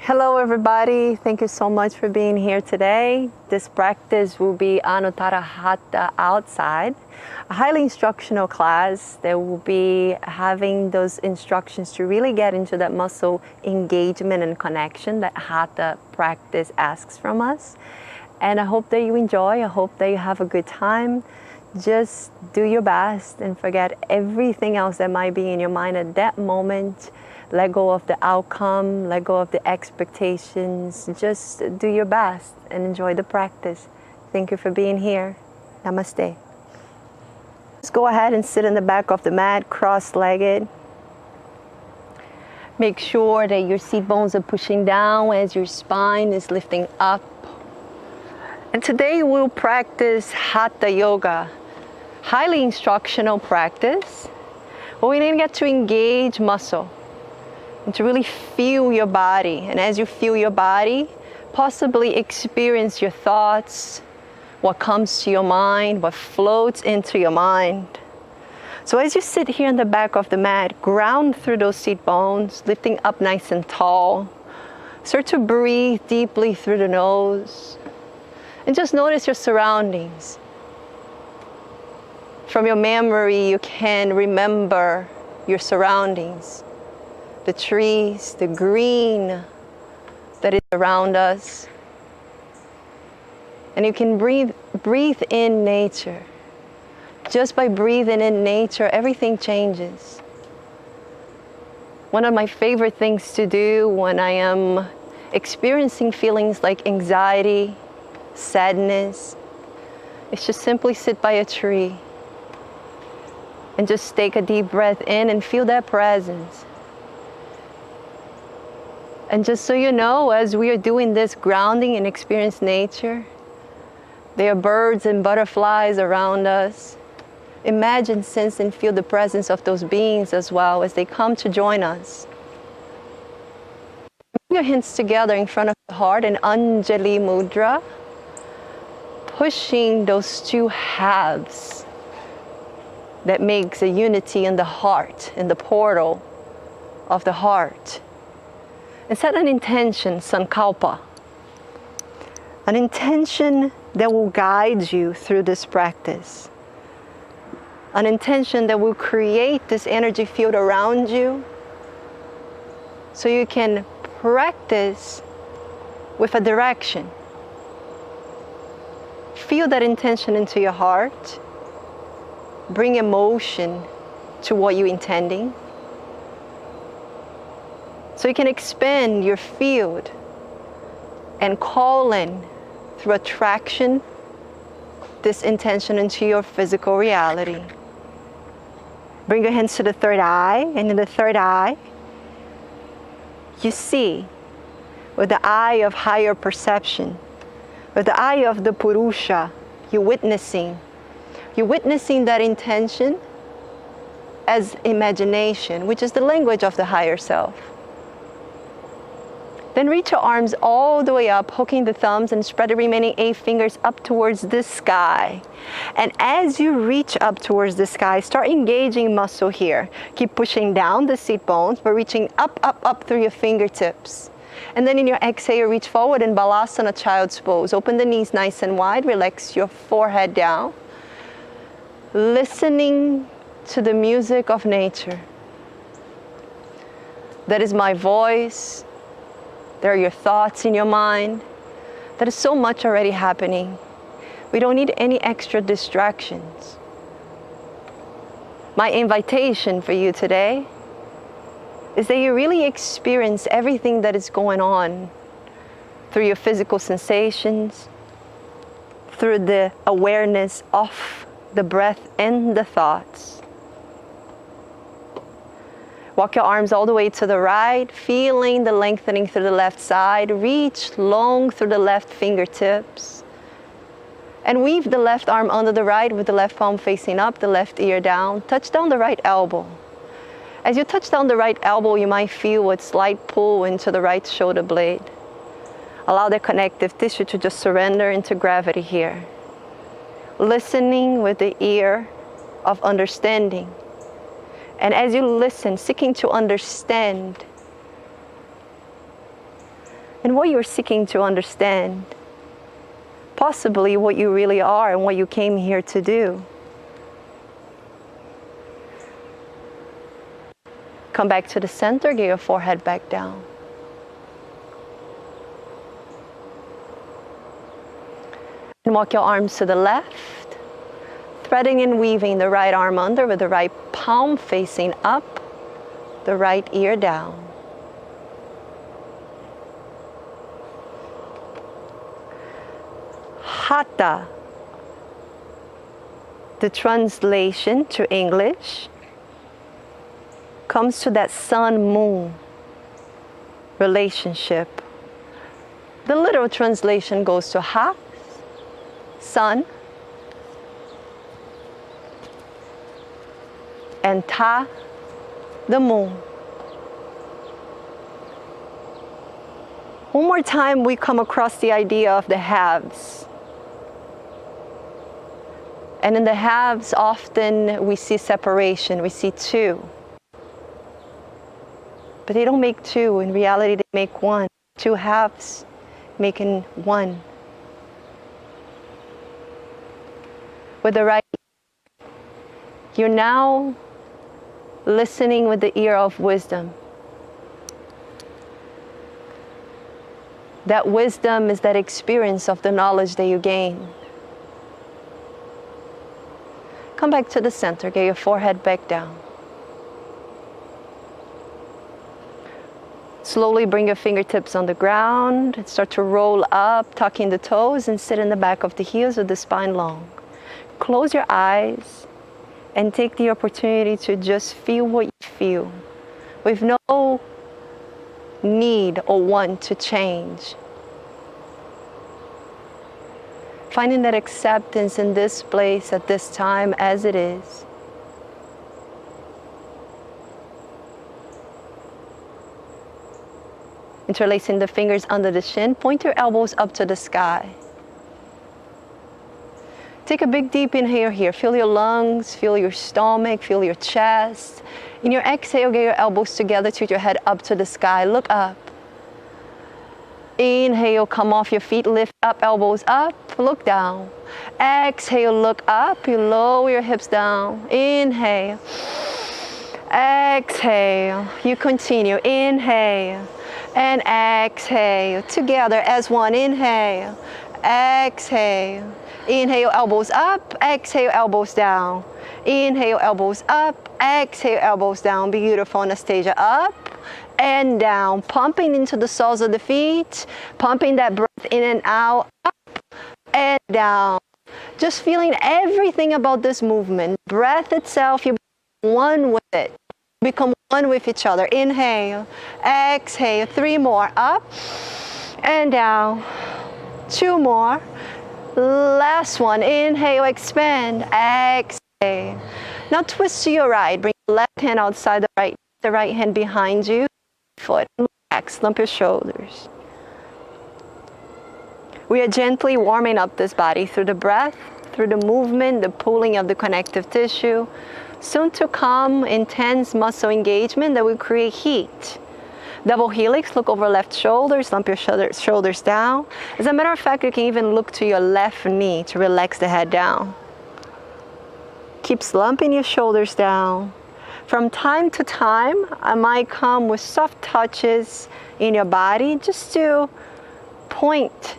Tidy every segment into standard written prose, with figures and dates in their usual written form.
Hello everybody, thank you so much for being here today. This practice will be Anuttara Hatha outside, a highly instructional class that will be having those instructions to really get into that muscle engagement and connection that Hatha practice asks from us. And I hope that you enjoy, I hope that you have a good time. Just do your best and forget everything else that might be in your mind at that moment. Let go of the outcome, let go of the expectations. Just do your best and enjoy the practice. Thank you for being here. Namaste. Just go ahead and sit in the back of the mat, cross-legged. Make sure that your seat bones are pushing down as your spine is lifting up. And today we'll practice Hatha Yoga, highly instructional practice, where we didn't get to engage muscle and to really feel your body. And as you feel your body, possibly experience your thoughts, what comes to your mind, what floats into your mind. So as you sit here in the back of the mat, ground through those seat bones, lifting up nice and tall. Start to breathe deeply through the nose. And just notice your surroundings. From your memory, you can remember your surroundings. The trees, the green that is around us. And you can breathe in nature. Just by breathing in nature, everything changes. One of my favorite things to do when I am experiencing feelings like anxiety, sadness, is just simply sit by a tree and just take a deep breath in and feel that presence. And just so you know, as we are doing this grounding and experience nature, there are birds and butterflies around us. Imagine, sense, and feel the presence of those beings as well as they come to join us. Put your hands together in front of the heart in Anjali Mudra, pushing those two halves that makes a unity in the heart, in the portal of the heart. And set an intention, sankalpa, an intention that will guide you through this practice, an intention that will create this energy field around you so you can practice with a direction. Feel that intention into your heart, bring emotion to what you're intending, so you can expand your field and call in through attraction this intention into your physical reality. Bring your hands to the third eye, and in the third eye, you see with the eye of higher perception, with the eye of the Purusha, you're witnessing that intention as imagination, which is the language of the higher self. Then reach your arms all the way up, hooking the thumbs, and spread the remaining 8 fingers up towards the sky. And as you reach up towards the sky, start engaging muscle here. Keep pushing down the seat bones, but reaching up, up, up through your fingertips. And then in your exhale, reach forward in Balasana, Child's Pose. Open the knees nice and wide, relax your forehead down. Listening to the music of nature. That is my voice. There are your thoughts in your mind. There is so much already happening. We don't need any extra distractions. My invitation for you today is that you really experience everything that is going on through your physical sensations, through the awareness of the breath and the thoughts. Walk your arms all the way to the right, feeling the lengthening through the left side. Reach long through the left fingertips. And weave the left arm under the right with the left palm facing up, the left ear down. Touch down the right elbow. As you touch down the right elbow, you might feel a slight pull into the right shoulder blade. Allow the connective tissue to just surrender into gravity here. Listening with the ear of understanding. And as you listen, seeking to understand, and what you're seeking to understand. Possibly what you really are and what you came here to do. Come back to the center, get your forehead back down. And walk your arms to the left, threading and weaving the right arm under with the right palm facing up, the right ear down. Hatha, the translation to English, comes to that sun-moon relationship. The literal translation goes to Ha, sun, and Ta, the moon. One more time we come across the idea of the halves. And in the halves often we see separation, we see two. But they don't make two, in reality they make one. Two halves making one. With the right ear, you're now listening with the ear of wisdom. That wisdom is that experience of the knowledge that you gain. Come back to the center, get your forehead back down. Slowly bring your fingertips on the ground and start to roll up, tucking the toes and sit in the back of the heels with the spine long. Close your eyes and take the opportunity to just feel what you feel with no need or want to change. Finding that acceptance in this place at this time as it is. Interlacing the fingers under the shin, point your elbows up to the sky. Take a big deep inhale here. Feel your lungs, feel your stomach, feel your chest. In your exhale, get your elbows together, tilt your head up to the sky. Look up. Inhale, come off your feet, lift up, elbows up, look down. Exhale, look up, you lower your hips down. Inhale. Exhale. You continue. Inhale. And exhale. Together as one. Inhale. Exhale. Inhale, elbows up. Exhale, elbows down. Inhale, elbows up. Exhale, elbows down. Beautiful. Anastasia. Up and down. Pumping into the soles of the feet. Pumping that breath in and out. Up and down. Just feeling everything about this movement. Breath itself, you become one with it. Become one with each other. Inhale. Exhale. 3 more. Up and down. 2 more. Last one. Inhale, expand. Exhale. Now twist to your right. Bring the left hand outside the right hand behind you. Foot. Relax. Slump your shoulders. We are gently warming up this body through the breath, through the movement, the pulling of the connective tissue. Soon to come, intense muscle engagement that will create heat. Double helix, look over left shoulder, slump your shoulders down. As a matter of fact, you can even look to your left knee to relax the head down. Keep slumping your shoulders down. From time to time, I might come with soft touches in your body just to point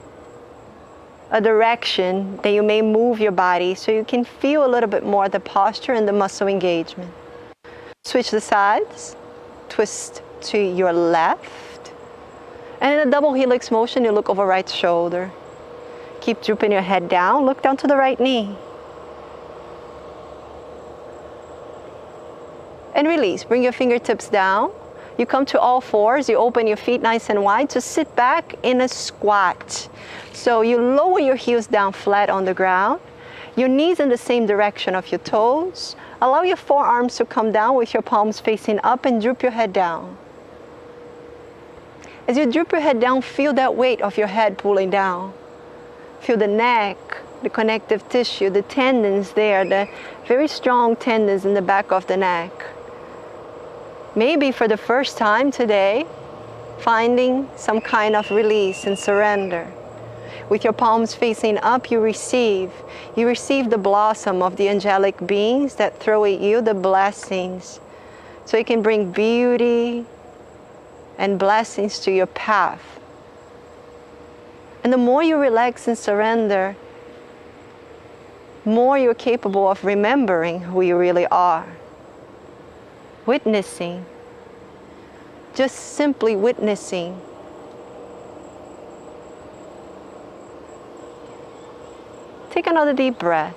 a direction that you may move your body so you can feel a little bit more the posture and the muscle engagement. Switch the sides, twist to your left, and in a double helix motion you look over right shoulder. Keep drooping your head down, look down to the right knee. And release, bring your fingertips down. You come to all fours, you open your feet nice and wide to sit back in a squat. So you lower your heels down flat on the ground, your knees in the same direction of your toes. Allow your forearms to come down with your palms facing up and droop your head down. As you droop your head down, feel that weight of your head pulling down. Feel the neck, the connective tissue, the tendons there, the very strong tendons in the back of the neck. Maybe for the first time today, finding some kind of release and surrender. With your palms facing up, you receive the blossom of the angelic beings that throw at you the blessings, so you can bring beauty and blessings to your path. And the more you relax and surrender, more you're capable of remembering who you really are. Witnessing, just simply witnessing. Take another deep breath.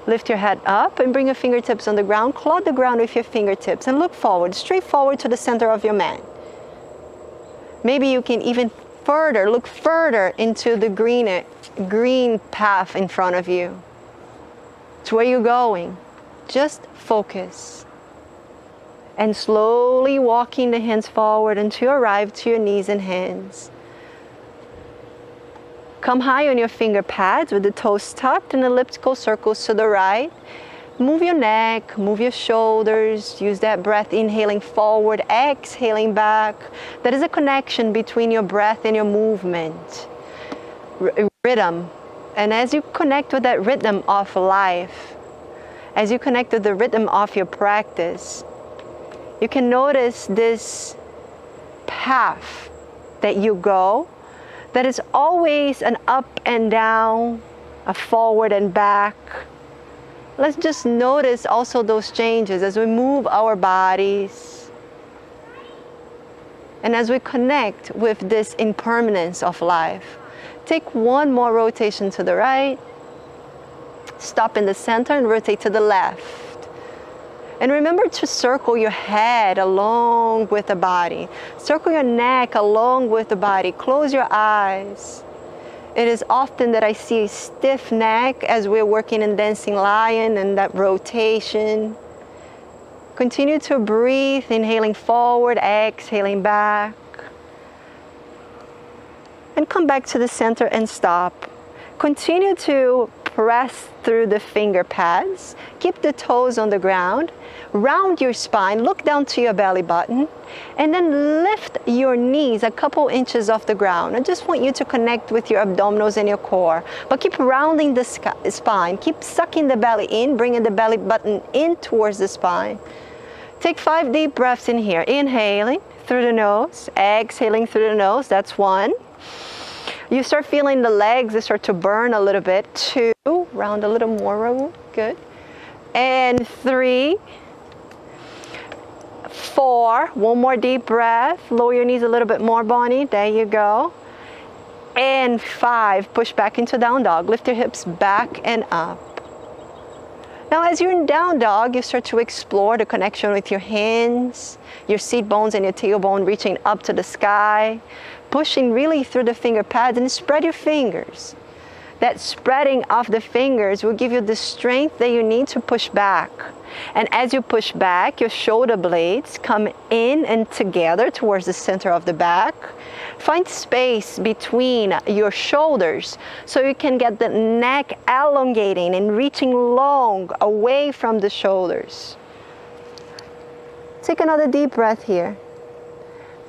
Lift your head up and bring your fingertips on the ground. Claw the ground with your fingertips and look forward, straight forward to the center of your mat. Maybe you can even look further into the green path in front of you. To where you're going. Just focus. And slowly walking the hands forward until you arrive to your knees and hands. Come high on your finger pads with the toes tucked and elliptical circles to the right. Move your neck, move your shoulders. Use that breath, inhaling forward, exhaling back. That is a connection between your breath and your movement. Rhythm. And as you connect with that rhythm of life, as you connect with the rhythm of your practice, you can notice this path that you go, that is always an up and down, a forward and back. Let's just notice also those changes as we move our bodies and as we connect with this impermanence of life. Take one more rotation to the right. Stop in the center and rotate to the left. And remember to circle your head along with the body. Circle your neck along with the body. Close your eyes. It is often that I see a stiff neck as we're working in Dancing Lion and that rotation. Continue to breathe, inhaling forward, exhaling back. And come back to the center and stop. Continue to press through the finger pads. Keep the toes on the ground. Round your spine, look down to your belly button, and then lift your knees a couple inches off the ground. I just want you to connect with your abdominals and your core, but keep rounding the spine. Keep sucking the belly in, bringing the belly button in towards the spine. Take 5 deep breaths in here. Inhaling through the nose, exhaling through the nose. That's 1. You start feeling the legs, they start to burn a little bit. 2, round a little more, Raul. Good. And 3, 4, one more deep breath. Lower your knees a little bit more, Bonnie. There you go. And 5, push back into down dog. Lift your hips back and up. Now as you're in down dog, you start to explore the connection with your hands, your seat bones and your tailbone reaching up to the sky, pushing really through the finger pads, and spread your fingers. That spreading of the fingers will give you the strength that you need to push back. And as you push back, your shoulder blades come in and together towards the center of the back. Find space between your shoulders so you can get the neck elongating and reaching long away from the shoulders. Take another deep breath here.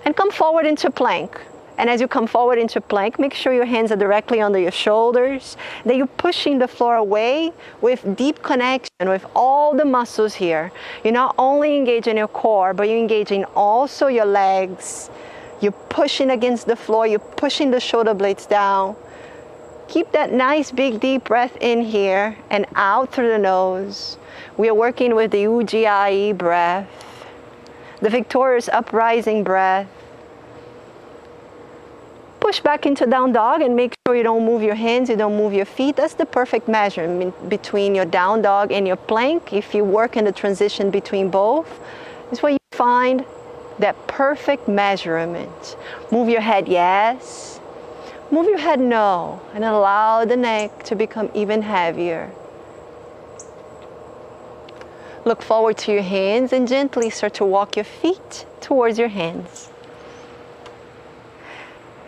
And come forward into plank. And as you come forward into plank, make sure your hands are directly under your shoulders, that you're pushing the floor away with deep connection with all the muscles here. You're not only engaging your core, but you're engaging also your legs. You're pushing against the floor, you're pushing the shoulder blades down. Keep that nice big deep breath in here and out through the nose. We are working with the Ujjayi breath, the victorious uprising breath. Push back into down dog and make sure you don't move your hands, you don't move your feet. That's the perfect measurement between your down dog and your plank. If you work in the transition between both, it's where you find that perfect measurement. Move your head, yes. Move your head, no. And allow the neck to become even heavier. Look forward to your hands and gently start to walk your feet towards your hands.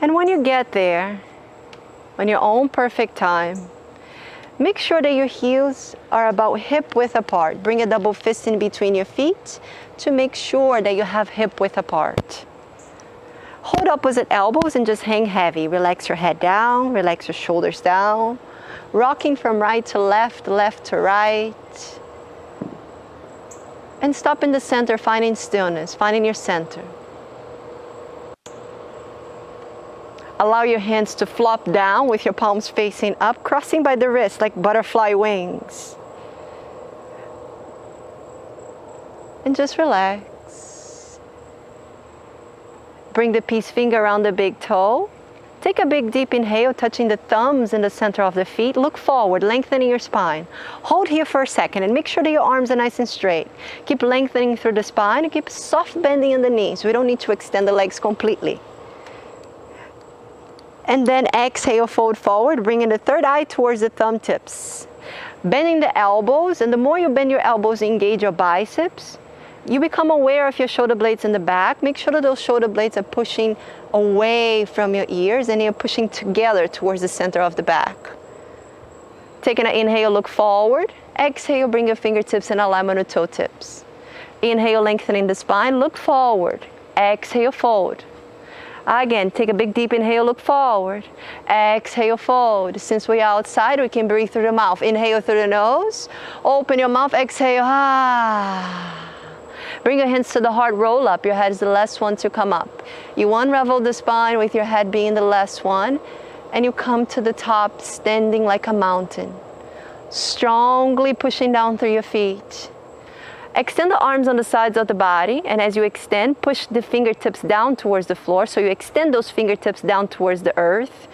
And when you get there, on your own perfect time, make sure that your heels are about hip width apart. Bring a double fist in between your feet to make sure that you have hip width apart. Hold opposite elbows and just hang heavy. Relax your head down, relax your shoulders down. Rocking from right to left, left to right. And stop in the center, finding stillness, finding your center. Allow your hands to flop down with your palms facing up, crossing by the wrist like butterfly wings. And just relax. Bring the peace finger around the big toe. Take a big deep inhale, touching the thumbs in the center of the feet. Look forward, lengthening your spine. Hold here for a second and make sure that your arms are nice and straight. Keep lengthening through the spine and keep soft bending in the knees. We don't need to extend the legs completely. And then exhale, fold forward, bringing the third eye towards the thumb tips. Bending the elbows, and the more you bend your elbows, engage your biceps. You become aware of your shoulder blades in the back. Make sure that those shoulder blades are pushing away from your ears and you're pushing together towards the center of the back. Taking an inhale, look forward. Exhale, bring your fingertips in alignment with toe tips. Inhale, lengthening the spine, look forward. Exhale, fold. Again, take a big deep inhale, look forward. Exhale, fold. Since we're outside, we can breathe through the mouth. Inhale through the nose. Open your mouth, exhale. Bring your hands to the heart, roll up. Your head is the last one to come up. You unravel the spine with your head being the last one. And you come to the top, standing like a mountain. Strongly pushing down through your feet. Extend the arms on the sides of the body, and as you extend, push the fingertips down towards the floor. So you extend those fingertips down towards the earth.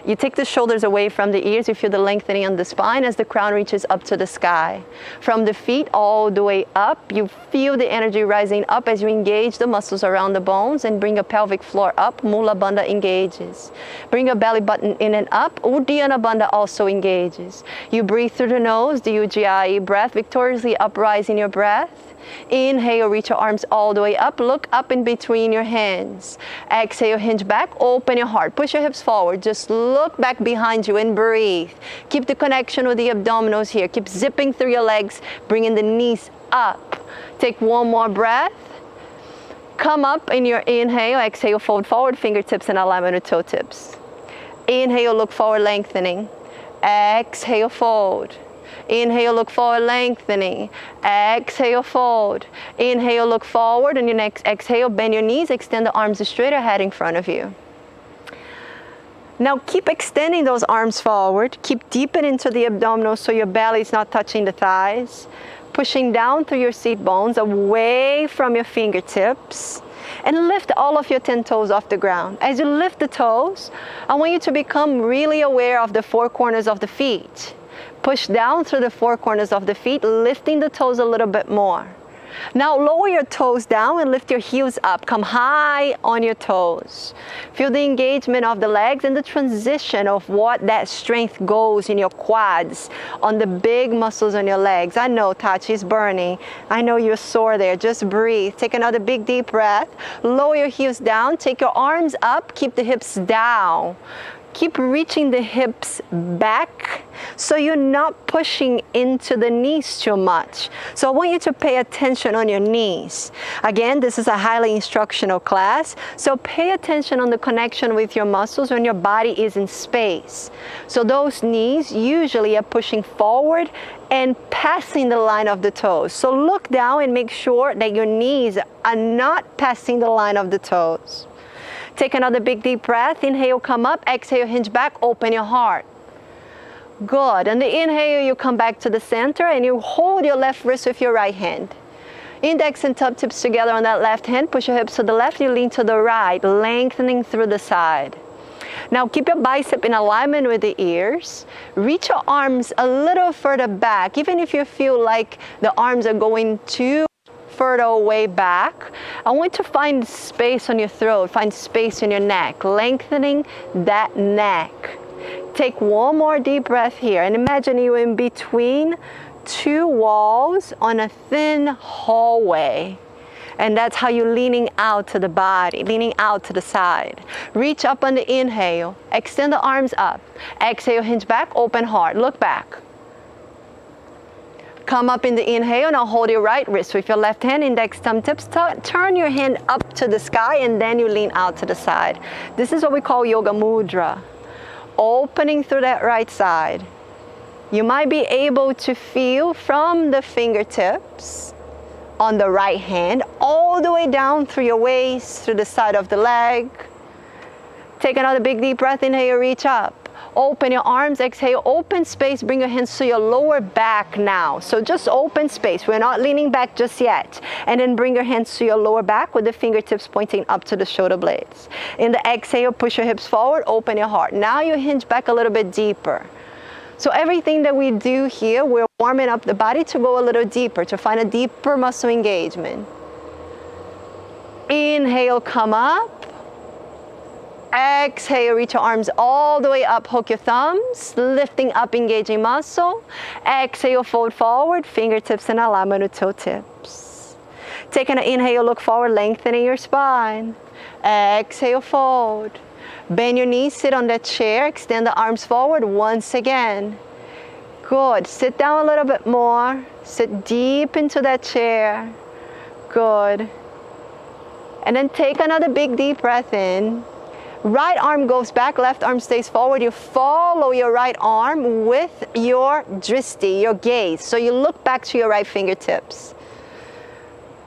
You take the shoulders away from the ears. You feel the lengthening on the spine as the crown reaches up to the sky. From the feet all the way up, you feel the energy rising up as you engage the muscles around the bones and bring your pelvic floor up. Mula Bandha engages. Bring your belly button in and up. Uddiyana Bandha also engages. You breathe through the nose, the Ujjayi breath, victoriously uprising your breath. Inhale, reach your arms all the way up. Look up in between your hands. Exhale, hinge back, open your heart. Push your hips forward. Just look back behind you and breathe. Keep the connection with the abdominals here. Keep zipping through your legs, bringing the knees up. Take one more breath. Come up in your inhale. Exhale, fold forward, fingertips in alignment with toe tips. Inhale, look forward, lengthening. Exhale, fold. Inhale, look forward, lengthening. Exhale, fold. Inhale, look forward, and your next exhale, bend your knees, extend the arms straight ahead in front of you. Now keep extending those arms forward. Keep deepening into the abdominals so your belly is not touching the thighs. Pushing down through your seat bones, away from your fingertips. And lift all of your 10 toes off the ground. As you lift the toes, I want you to become really aware of the four corners of the feet. Push down through the four corners of the feet, lifting the toes a little bit more. Now lower your toes down and lift your heels up. Come high on your toes. Feel the engagement of the legs and the transition of what that strength goes in your quads, on the big muscles on your legs. I know Tachi is burning. I know you're sore there. Just breathe. Take another big deep breath. Lower your heels down. Take your arms up. Keep the hips down. Keep reaching the hips back so you're not pushing into the knees too much. So I want you to pay attention on your knees. Again, this is a highly instructional class, so pay attention on the connection with your muscles when your body is in space. So those knees usually are pushing forward and passing the line of the toes. So look down and make sure that your knees are not passing the line of the toes. Take another big deep breath. Inhale, come up. Exhale, hinge back. Open your heart. Good. And the inhale, you come back to the center and you hold your left wrist with your right hand. Index and thumb tips together on that left hand. Push your hips to the left. You lean to the right, lengthening through the side. Now keep your bicep in alignment with the ears. Reach your arms a little further back, even if you feel like the arms are going too further away back. I want you to find space on your throat, find space in your neck, lengthening that neck. Take one more deep breath here and imagine you in between two walls on a thin hallway. And that's how you're leaning out to the body, leaning out to the side. Reach up on the inhale, extend the arms up. Exhale, hinge back, open heart, look back. Come up in the inhale. Now hold your right wrist with your left hand, index thumb tips. Turn your hand up to the sky and then you lean out to the side. This is what we call Yoga Mudra. Opening through that right side. You might be able to feel from the fingertips on the right hand all the way down through your waist, through the side of the leg. Take another big deep breath. Inhale, reach up. Open your arms, exhale, open space, bring your hands to your lower back now. So just open space, we're not leaning back just yet. And then bring your hands to your lower back with the fingertips pointing up to the shoulder blades. In the exhale, push your hips forward, open your heart. Now you hinge back a little bit deeper. So everything that we do here, we're warming up the body to go a little deeper, to find a deeper muscle engagement. Inhale, come up. Exhale, reach your arms all the way up, hook your thumbs, lifting up, engaging muscle. Exhale, fold forward, fingertips in alignment with toe tips. Taking an inhale, look forward, lengthening your spine. Exhale, fold. Bend your knees, sit on that chair, extend the arms forward once again. Good, sit down a little bit more, sit deep into that chair. Good. And then take another big deep breath in. Right arm goes back, left arm stays forward. You follow your right arm with your dristi, your gaze. So you look back to your right fingertips.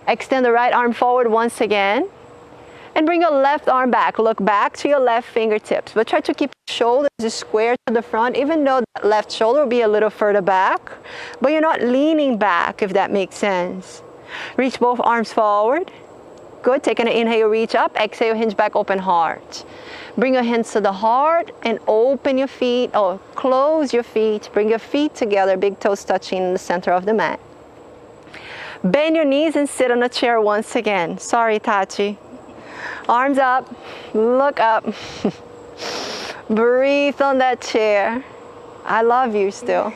Extend the right arm forward once again. And bring your left arm back. Look back to your left fingertips. But try to keep your shoulders square to the front, even though that left shoulder will be a little further back. But you're not leaning back, if that makes sense. Reach both arms forward. Good, taking an inhale, reach up, exhale, hinge back, open heart. Bring your hands to the heart and open your feet, or close your feet. Bring your feet together, big toes touching in the center of the mat. Bend your knees and sit on a chair once again. Sorry, Tachi. Arms up, look up. Breathe on that chair. I love you still.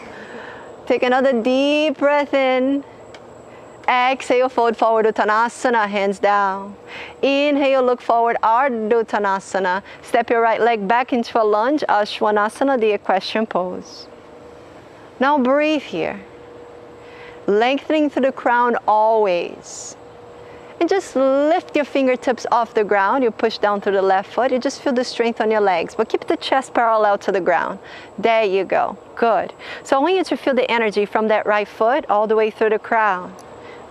Take another deep breath in. Exhale, fold forward, Uttanasana, hands down. Inhale, look forward, Ardha Uttanasana. Step your right leg back into a lunge, Ashtangasana, the equestrian pose. Now breathe here. Lengthening through the crown always. And just lift your fingertips off the ground. You push down through the left foot. You just feel the strength on your legs, but keep the chest parallel to the ground. There you go. Good. So I want you to feel the energy from that right foot all the way through the crown.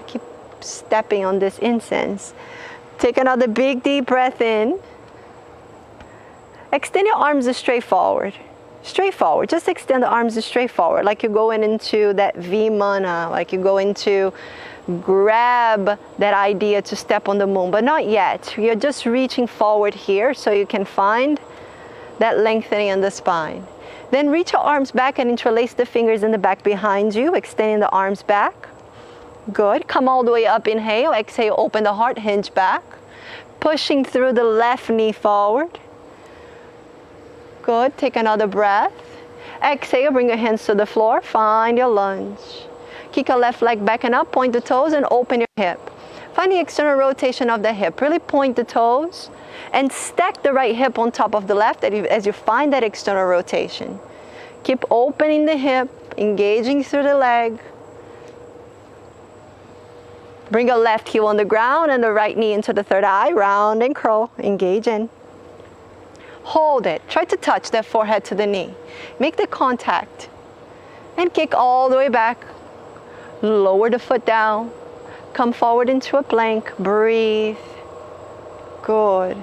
Keep stepping on this incense. Take another big deep breath in. Extend your arms straight forward. Straight forward. Just extend the arms straight forward, like you're going into that Vimana, like you're going to grab that idea to step on the moon, but not yet. You're just reaching forward here so you can find that lengthening in the spine. Then reach your arms back and interlace the fingers in the back behind you, extending the arms back. Good. Come all the way up, inhale. Exhale, open the heart, hinge back. Pushing through the left knee forward. Good. Take another breath. Exhale, bring your hands to the floor. Find your lunge. Kick your left leg back and up. Point the toes and open your hip. Find the external rotation of the hip. Really point the toes and stack the right hip on top of the left as you find that external rotation. Keep opening the hip, engaging through the leg. Bring your left heel on the ground and the right knee into the third eye. Round and curl. Engage in. Hold it. Try to touch that forehead to the knee. Make the contact. And kick all the way back. Lower the foot down. Come forward into a plank. Breathe. Good.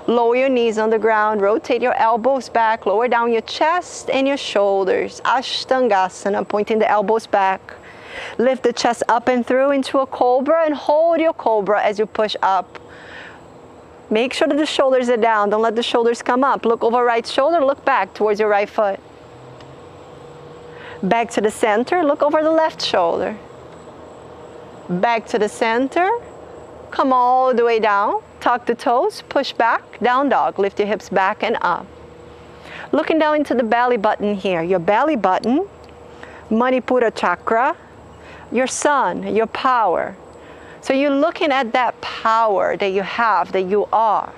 Lower your knees on the ground. Rotate your elbows back. Lower down your chest and your shoulders. Ashtangasana, pointing the elbows back. Lift the chest up and through into a cobra and hold your cobra as you push up. Make sure that the shoulders are down. Don't let the shoulders come up. Look over right shoulder. Look back towards your right foot. Back to the center. Look over the left shoulder. Back to the center. Come all the way down. Tuck the toes. Push back. Down dog. Lift your hips back and up. Looking down into the belly button here. Your belly button, Manipura chakra, your sun, your power. So you're looking at that power that you have, that you are.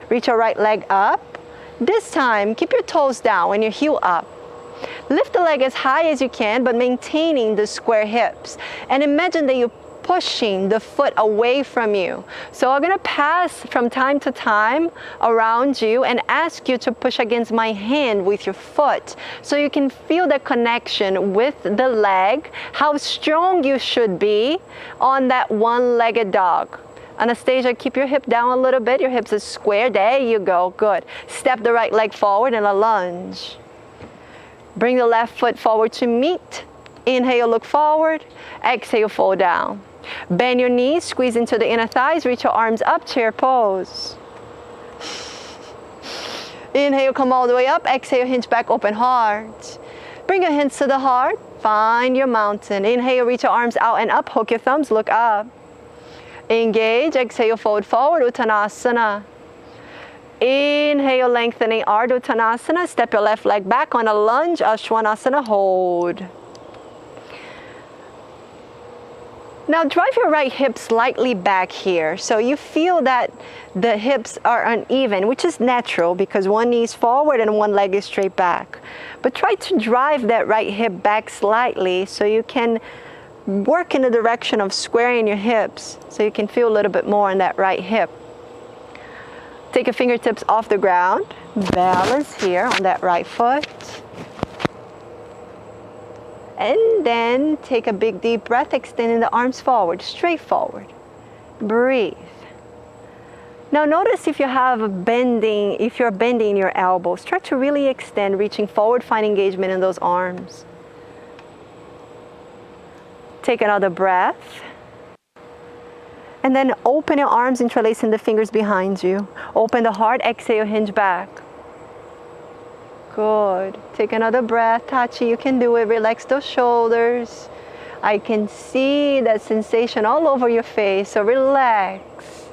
Reach your right leg up. This time, keep your toes down and your heel up. Lift the leg as high as you can, but maintaining the square hips. And imagine that you're pushing the foot away from you. So I'm gonna pass from time to time around you and ask you to push against my hand with your foot so you can feel the connection with the leg, how strong you should be on that one-legged dog. Anastasia, keep your hip down a little bit. Your hips are square. There you go. Good. Step the right leg forward in a lunge. Bring the left foot forward to meet. Inhale, look forward. Exhale, fold down. Bend your knees, squeeze into the inner thighs, reach your arms up, chair pose. Inhale, come all the way up. Exhale, hinge back, open heart. Bring your hands to the heart. Find your mountain. Inhale, reach your arms out and up. Hook your thumbs, look up. Engage. Exhale, fold forward, Uttanasana. Inhale, lengthening Ardha Uttanasana. Step your left leg back on a lunge, Ashtangasana, hold. Now drive your right hip slightly back here. So you feel that the hips are uneven, which is natural because one knee is forward and one leg is straight back. But try to drive that right hip back slightly so you can work in the direction of squaring your hips so you can feel a little bit more in that right hip. Take your fingertips off the ground. Balance here on that right foot. And then take a big deep breath, extending the arms forward, straight forward. Breathe. Now notice if you're bending your elbows, try to really extend, reaching forward, find engagement in those arms. Take another breath. And then open your arms, interlacing the fingers behind you. Open the heart, exhale, hinge back. Good. Take another breath. Tachi, you can do it. Relax those shoulders. I can see that sensation all over your face, so relax.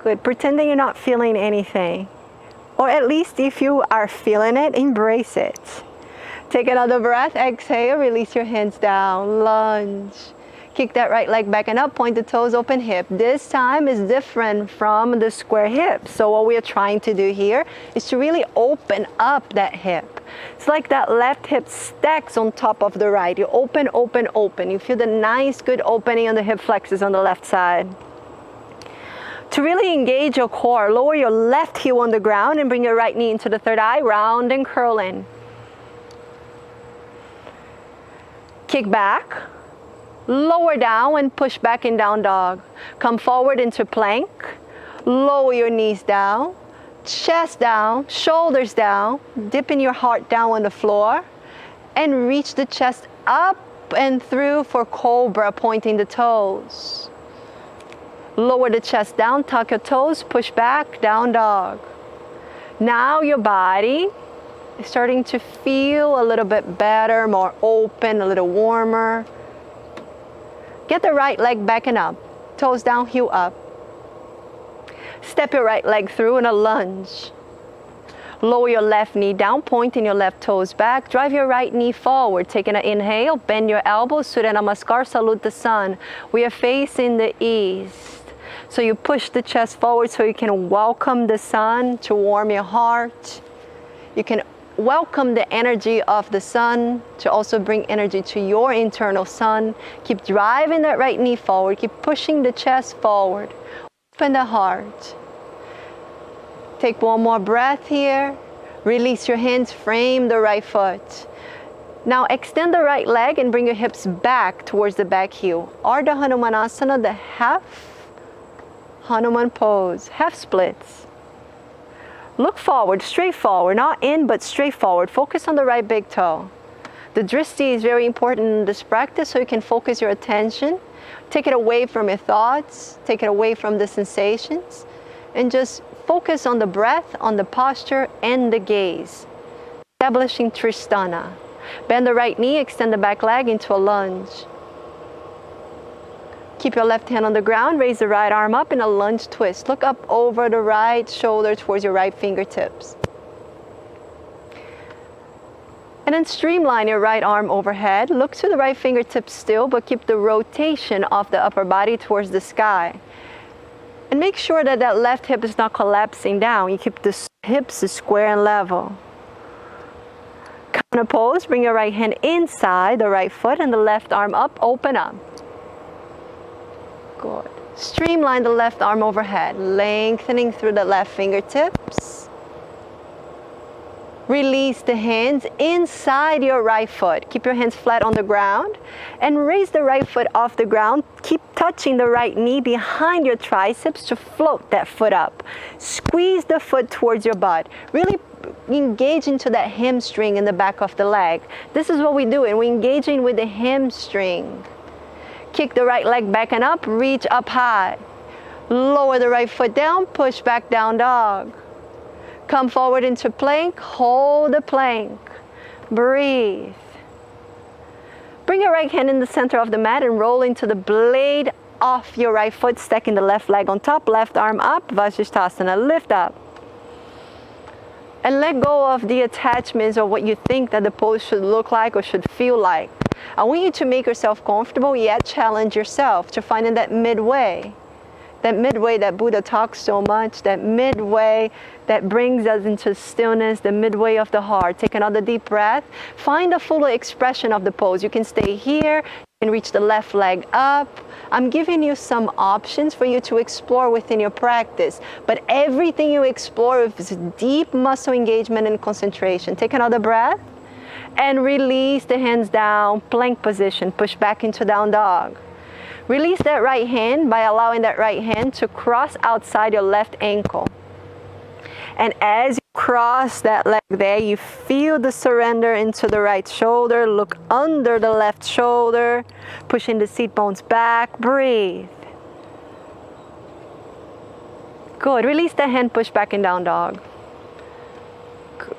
Good. Pretending you're not feeling anything. Or at least if you are feeling it, embrace it. Take another breath. Exhale, release your hands down. Lunge. Kick that right leg back and up, point the toes, open hip. This time is different from the square hip. So what we are trying to do here is to really open up that hip. It's like that left hip stacks on top of the right. You open, open, open. You feel the nice, good opening on the hip flexors on the left side. To really engage your core, lower your left heel on the ground and bring your right knee into the third eye, round and curl in. Kick back. Lower down and push back in down dog. Come forward into plank. Lower your knees down. Chest down, shoulders down. Dipping your heart down on the floor. And reach the chest up and through for cobra, pointing the toes. Lower the chest down, tuck your toes, push back, down dog. Now your body is starting to feel a little bit better, more open, a little warmer. Get the right leg back and up. Toes down, heel up. Step your right leg through in a lunge. Lower your left knee down, pointing your left toes back. Drive your right knee forward. Taking an inhale, bend your elbows, Surya Namaskar, salute the sun. We are facing the east. So you push the chest forward so you can welcome the sun to warm your heart. You can welcome the energy of the sun to also bring energy to your internal sun. Keep driving that right knee forward. Keep pushing the chest forward. Open the heart. Take one more breath here. Release your hands, frame the right foot. Now extend the right leg and bring your hips back towards the back heel. Ardha Hanumanasana, the half Hanuman pose, half splits. Look forward, straight forward, not in, but straight forward. Focus on the right big toe. The drishti is very important in this practice so you can focus your attention. Take it away from your thoughts, take it away from the sensations, and just focus on the breath, on the posture, and the gaze. Establishing Tristana. Bend the right knee, extend the back leg into a lunge. Keep your left hand on the ground, raise the right arm up in a lunge twist. Look up over the right shoulder towards your right fingertips. And then streamline your right arm overhead. Look to the right fingertips still, but keep the rotation of the upper body towards the sky. And make sure that that left hip is not collapsing down. You keep the hips square and level. Come On a pose, bring your right hand inside the right foot and the left arm up, open up. Good. Streamline the left arm overhead, lengthening through the left fingertips. Release the hands inside your right foot. Keep your hands flat on the ground and raise the right foot off the ground. Keep touching the right knee behind your triceps to float that foot up. Squeeze the foot towards your butt. Really engage into that hamstring in the back of the leg. This is what we do, and we're engaging with the hamstring. Kick the right leg back and up, reach up high. Lower the right foot down, push back down dog. Come forward into plank, hold the plank. Breathe. Bring your right hand in the center of the mat and roll into the blade off your right foot, stacking the left leg on top, left arm up, Vashisthasana, lift up. And let go of the attachments or what you think that the pose should look like or should feel like. I want you to make yourself comfortable, yet challenge yourself to find in that midway. That midway that Buddha talks so much, that midway that brings us into stillness, the midway of the heart. Take another deep breath. Find the full expression of the pose. You can stay here, you can reach the left leg up. I'm giving you some options for you to explore within your practice, but everything you explore is deep muscle engagement and concentration. Take another breath and release the hands down, plank position, push back into down dog. Release that right hand by allowing that right hand to cross outside your left ankle. And as you cross that leg there, you feel the surrender into the right shoulder. Look under the left shoulder, pushing the seat bones back. Breathe. Good. Release the hand, push back in down dog. Good.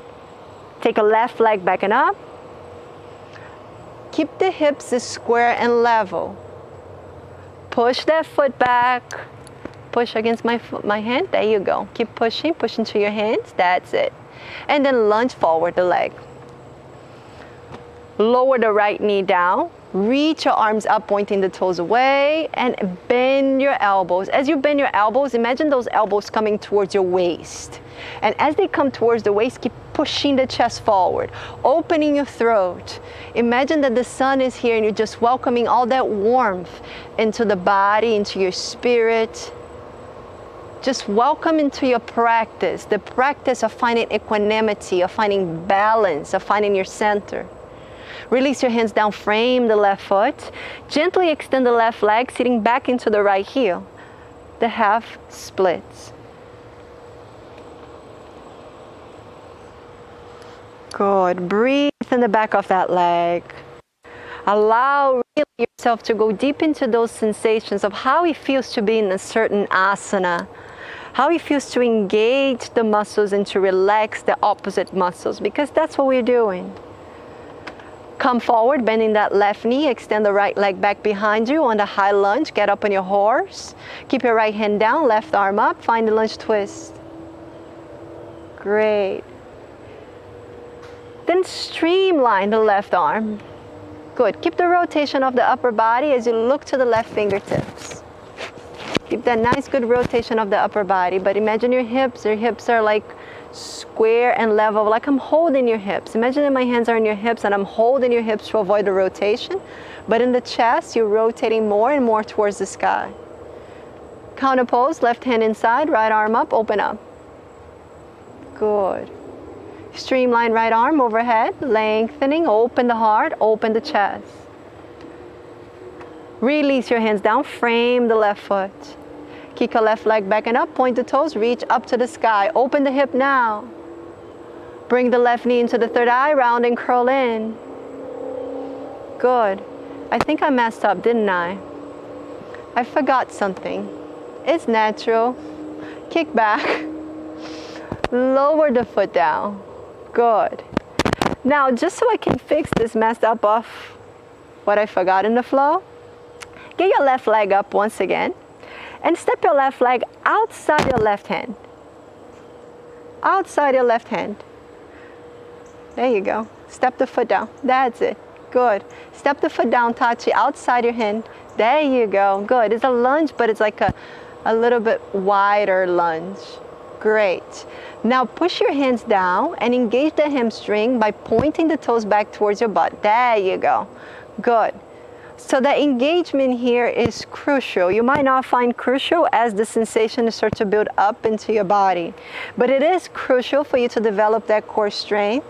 Take a left leg back and up. Keep the hips square and level. Push that foot back. Push against my hand. There you go. Keep pushing. Push into your hands. That's it. And then lunge forward the leg. Lower the right knee down. Reach your arms up, pointing the toes away. And bend your elbows. As you bend your elbows, imagine those elbows coming towards your waist. And as they come towards the waist, keep pushing the chest forward, opening your throat. Imagine that the sun is here and you're just welcoming all that warmth into the body, into your spirit. Just welcome into your practice, the practice of finding equanimity, of finding balance, of finding your center. Release your hands down, frame the left foot. Gently extend the left leg, sitting back into the right heel. The half splits. Good. Breathe in the back of that leg. Allow really yourself to go deep into those sensations of how it feels to be in a certain asana, how it feels to engage the muscles and to relax the opposite muscles, because that's what we're doing. Come forward, bending that left knee, extend the right leg back behind you on the high lunge, get up on your horse. Keep your right hand down, left arm up, find the lunge twist. Great. Then streamline the left arm. Good. Keep the rotation of the upper body as you look to the left fingertips. Keep that nice good rotation of the upper body, but imagine your hips are like square and level, like I'm holding your hips. Imagine that my hands are in your hips and I'm holding your hips to avoid the rotation, but in the chest, you're rotating more and more towards the sky. Counter pose, left hand inside, right arm up, open up. Good. Streamline right arm overhead, lengthening, open the heart, open the chest. Release your hands down, frame the left foot. Kick a left leg back and up, point the toes, reach up to the sky. Open the hip now. Bring the left knee into the third eye, round and curl in. Good. I think I messed up, didn't I? I forgot something. It's natural. Kick back. Lower the foot down. Good. Now, just so I can fix this messed up of what I forgot in the flow, get your left leg up once again and step your left leg outside your left hand. Outside your left hand. There you go. Step the foot down. That's it. Good. Step the foot down, touch it outside your hand. There you go. Good. It's a lunge, but it's like a little bit wider lunge. Great. Now push your hands down and engage the hamstring by pointing the toes back towards your butt. There you go. Good. So the engagement here is crucial. You might not find crucial as the sensation starts to build up into your body, but it is crucial for you to develop that core strength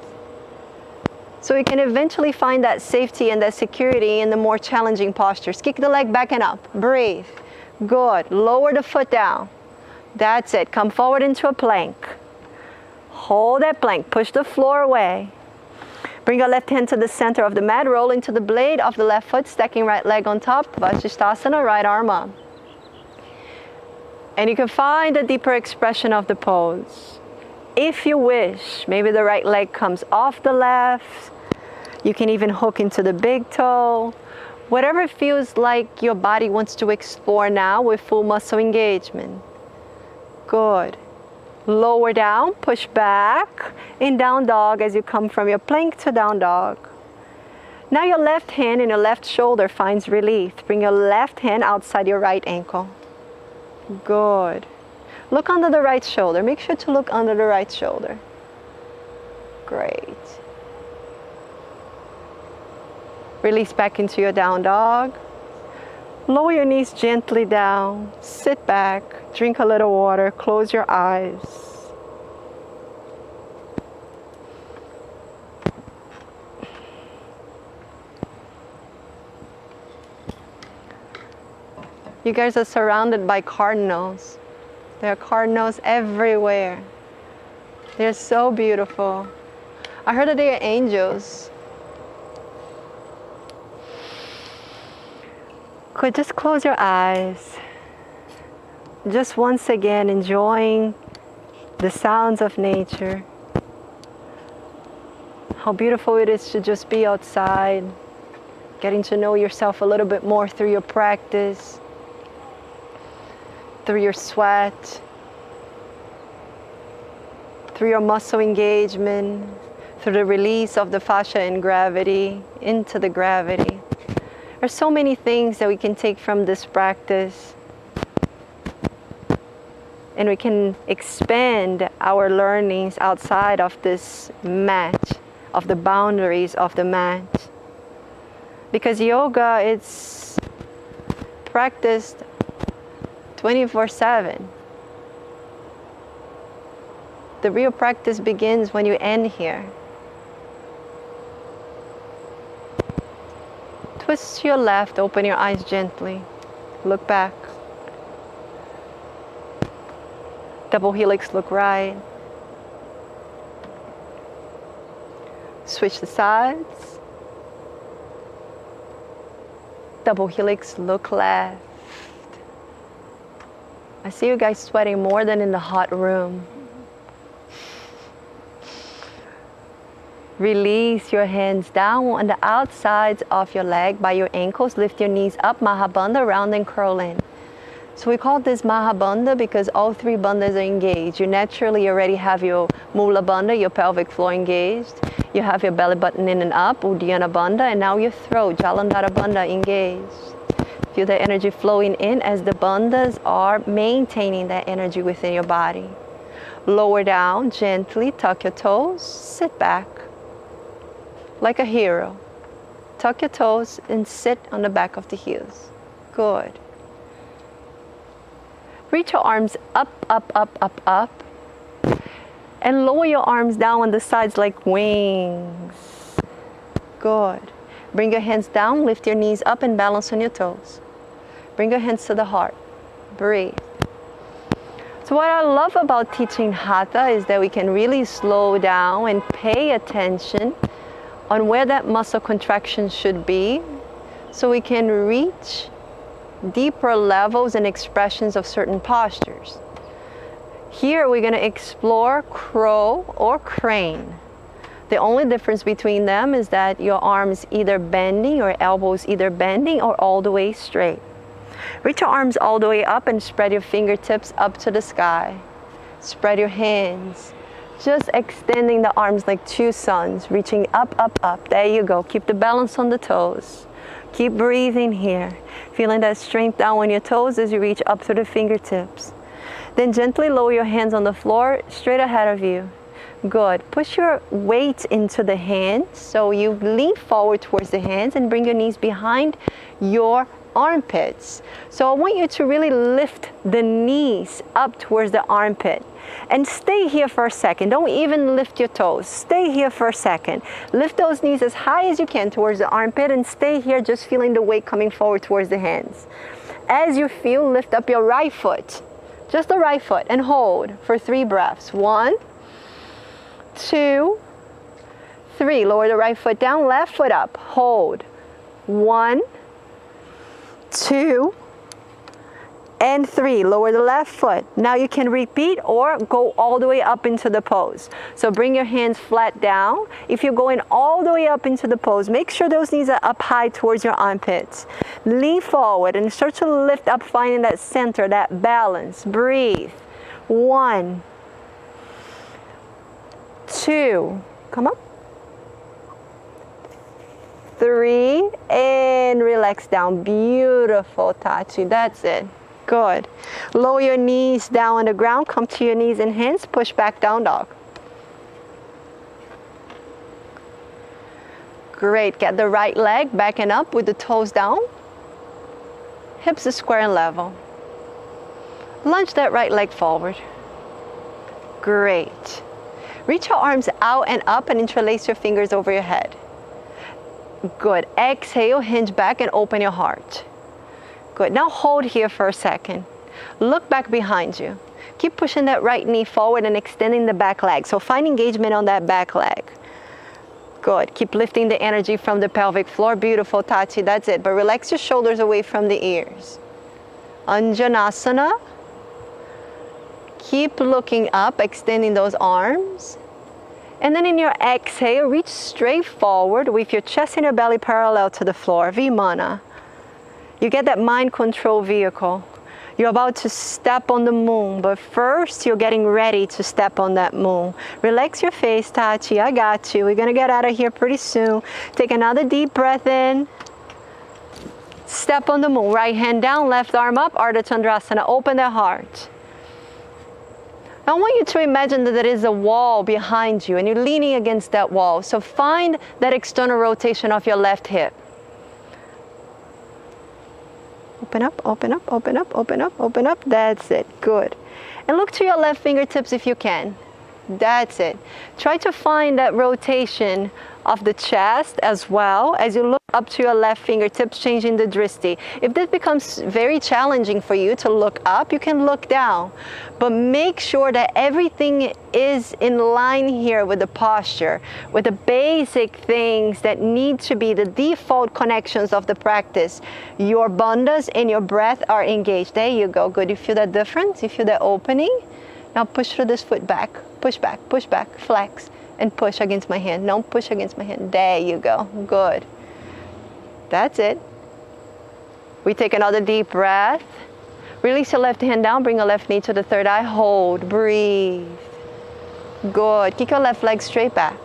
so you can eventually find that safety and that security in the more challenging postures. Kick the leg back and up. Breathe. Good. Lower the foot down. That's it. Come forward into a plank. Hold that plank. Push the floor away. Bring your left hand to the center of the mat. Roll into the blade of the left foot, stacking right leg on top. Ashtangasana, right arm up. And you can find a deeper expression of the pose. If you wish, maybe the right leg comes off the left. You can even hook into the big toe. Whatever feels like your body wants to explore now with full muscle engagement. Good. Lower down, push back in down dog as you come from your plank to down dog. Now your left hand and your left shoulder finds relief. Bring your left hand outside your right ankle. Good. Look under the right shoulder. Make sure to look under the right shoulder. Great. Release back into your down dog. Lower your knees gently down. Sit back. Drink a little water. Close your eyes. You guys are surrounded by cardinals. There are cardinals everywhere. They're so beautiful. I heard that they are angels. Could just close your eyes. Just once again enjoying the sounds of nature. How beautiful it is to just be outside, getting to know yourself a little bit more through your practice, through your sweat, through your muscle engagement, through the release of the fascia and gravity into the gravity. There's so many things that we can take from this practice, and we can expand our learnings outside of this mat, of the boundaries of the mat. Because yoga, it's practiced 24/7. The real practice begins when you end here. Twist to your left, open your eyes gently. Look back. Double helix, look right. Switch the sides. Double helix, look left. I see you guys sweating more than in the hot room. Release your hands down on the outsides of your leg by your ankles. Lift your knees up, Mahabandha, round and curl in. So we call this Mahabandha because all three bandhas are engaged. You naturally already have your Mula Bandha, your pelvic floor engaged. You have your belly button in and up, Uddiyana Bandha, and now your throat, Jalandhara Bandha, engaged. Feel the energy flowing in as the bandhas are maintaining that energy within your body. Lower down, gently, tuck your toes, sit back. Like a hero. Tuck your toes and sit on the back of the heels. Good. Reach your arms up, up, up, up, up. And lower your arms down on the sides like wings. Good. Bring your hands down, lift your knees up and balance on your toes. Bring your hands to the heart. Breathe. So what I love about teaching Hatha is that we can really slow down and pay attention on where that muscle contraction should be, so we can reach deeper levels and expressions of certain postures. Here we're going to explore crow or crane. The only difference between them is that your arms either bending, your elbows either bending or all the way straight. Reach your arms all the way up and spread your fingertips up to the sky. Spread your hands. Just extending the arms like two suns, reaching up, up, up. There you go. Keep the balance on the toes. Keep breathing here. Feeling that strength down on your toes as you reach up through the fingertips. Then gently lower your hands on the floor, straight ahead of you. Good. Push your weight into the hands. So you lean forward towards the hands and bring your knees behind your armpits. So I want you to really lift the knees up towards the armpit. And stay here for a second. Don't even lift your toes. Stay here for a second. Lift those knees as high as you can towards the armpit and stay here just feeling the weight coming forward towards the hands. As you feel, lift up your right foot. Just the right foot and hold for 3 breaths. 1, 2, 3. Lower the right foot down, left foot up. Hold. 1, 2, and 3. Lower the left foot. Now you can repeat or go all the way up into the pose. So bring your hands flat down. If you're going all the way up into the pose, make sure those knees are up high towards your armpits. Lean forward and start to lift up, finding that center, that balance. Breathe. 1, 2, come up. 3, and relax down. Beautiful, Tachi. That's it. Good. Lower your knees down on the ground. Come to your knees and hands. Push back, down dog. Great. Get the right leg back and up with the toes down. Hips are square and level. Lunge that right leg forward. Great. Reach your arms out and up and interlace your fingers over your head. Good. Exhale, hinge back and open your heart. Good. Now hold here for a second. Look back behind you. Keep pushing that right knee forward and extending the back leg. So find engagement on that back leg. Good. Keep lifting the energy from the pelvic floor. Beautiful, Tachi. That's it. But relax your shoulders away from the ears. Anjanasana. Keep looking up, extending those arms. And then in your exhale, reach straight forward with your chest and your belly parallel to the floor. Vimana. You get that mind control vehicle. You're about to step on the moon, but first you're getting ready to step on that moon. Relax your face, Tachi. I got you. We're going to get out of here pretty soon. Take another deep breath in. Step on the moon. Right hand down, left arm up. Ardha Chandrasana. Open the heart. I want you to imagine that there is a wall behind you and you're leaning against that wall. So find that external rotation of your left hip. Open up, open up, open up, open up, open up. That's it. Good. And look to your left fingertips if you can. That's it. Try to find that rotation of the chest as well as you look up to your left fingertips, changing the drishti. If this becomes very challenging for you to look up, you can look down. But make sure that everything is in line here with the posture, with the basic things that need to be the default connections of the practice. Your bandhas and your breath are engaged. There you go. Good. You feel that difference? You feel that opening? Now push through this foot back. Push back, flex, and push against my hand. Don't push against my hand. There you go. Good. That's it. We take another deep breath. Release your left hand down. Bring your left knee to the third eye. Hold. Breathe. Good. Kick your left leg straight back.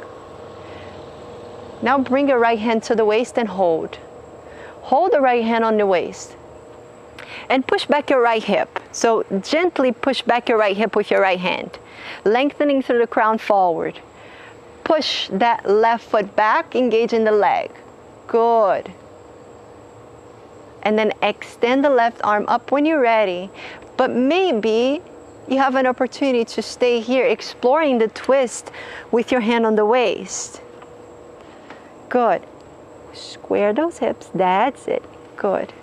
Now bring your right hand to the waist and hold. Hold the right hand on the waist. And push back your right hip. So gently push back your right hip with your right hand. Lengthening through the crown forward. Push that left foot back, engaging the leg. Good. And then extend the left arm up when you're ready. But maybe you have an opportunity to stay here, exploring the twist with your hand on the waist. Good. Square those hips. That's it. Good.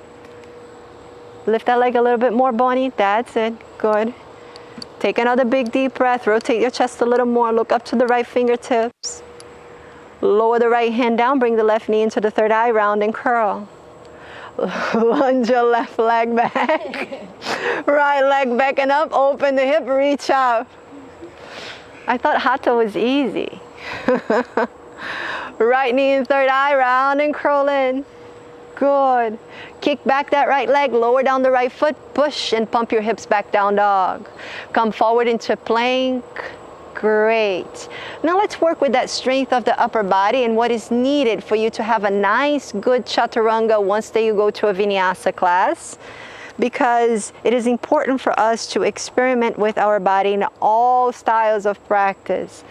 Lift that leg a little bit more, Bonnie. That's it. Good. Take another big deep breath. Rotate your chest a little more. Look up to the right fingertips. Lower the right hand down. Bring the left knee into the third eye. Round and curl. Lunge your left leg back. Right leg back and up. Open the hip. Reach out. I thought Hatha was easy. Right knee in third eye. Round and curl in. Good. Kick back that right leg, lower down the right foot, push and pump your hips back, down dog. Come forward into plank. Great. Now let's work with that strength of the upper body and what is needed for you to have a nice, good chaturanga once that you go to a vinyasa class. because it is important for us to experiment with our body in all styles of practice.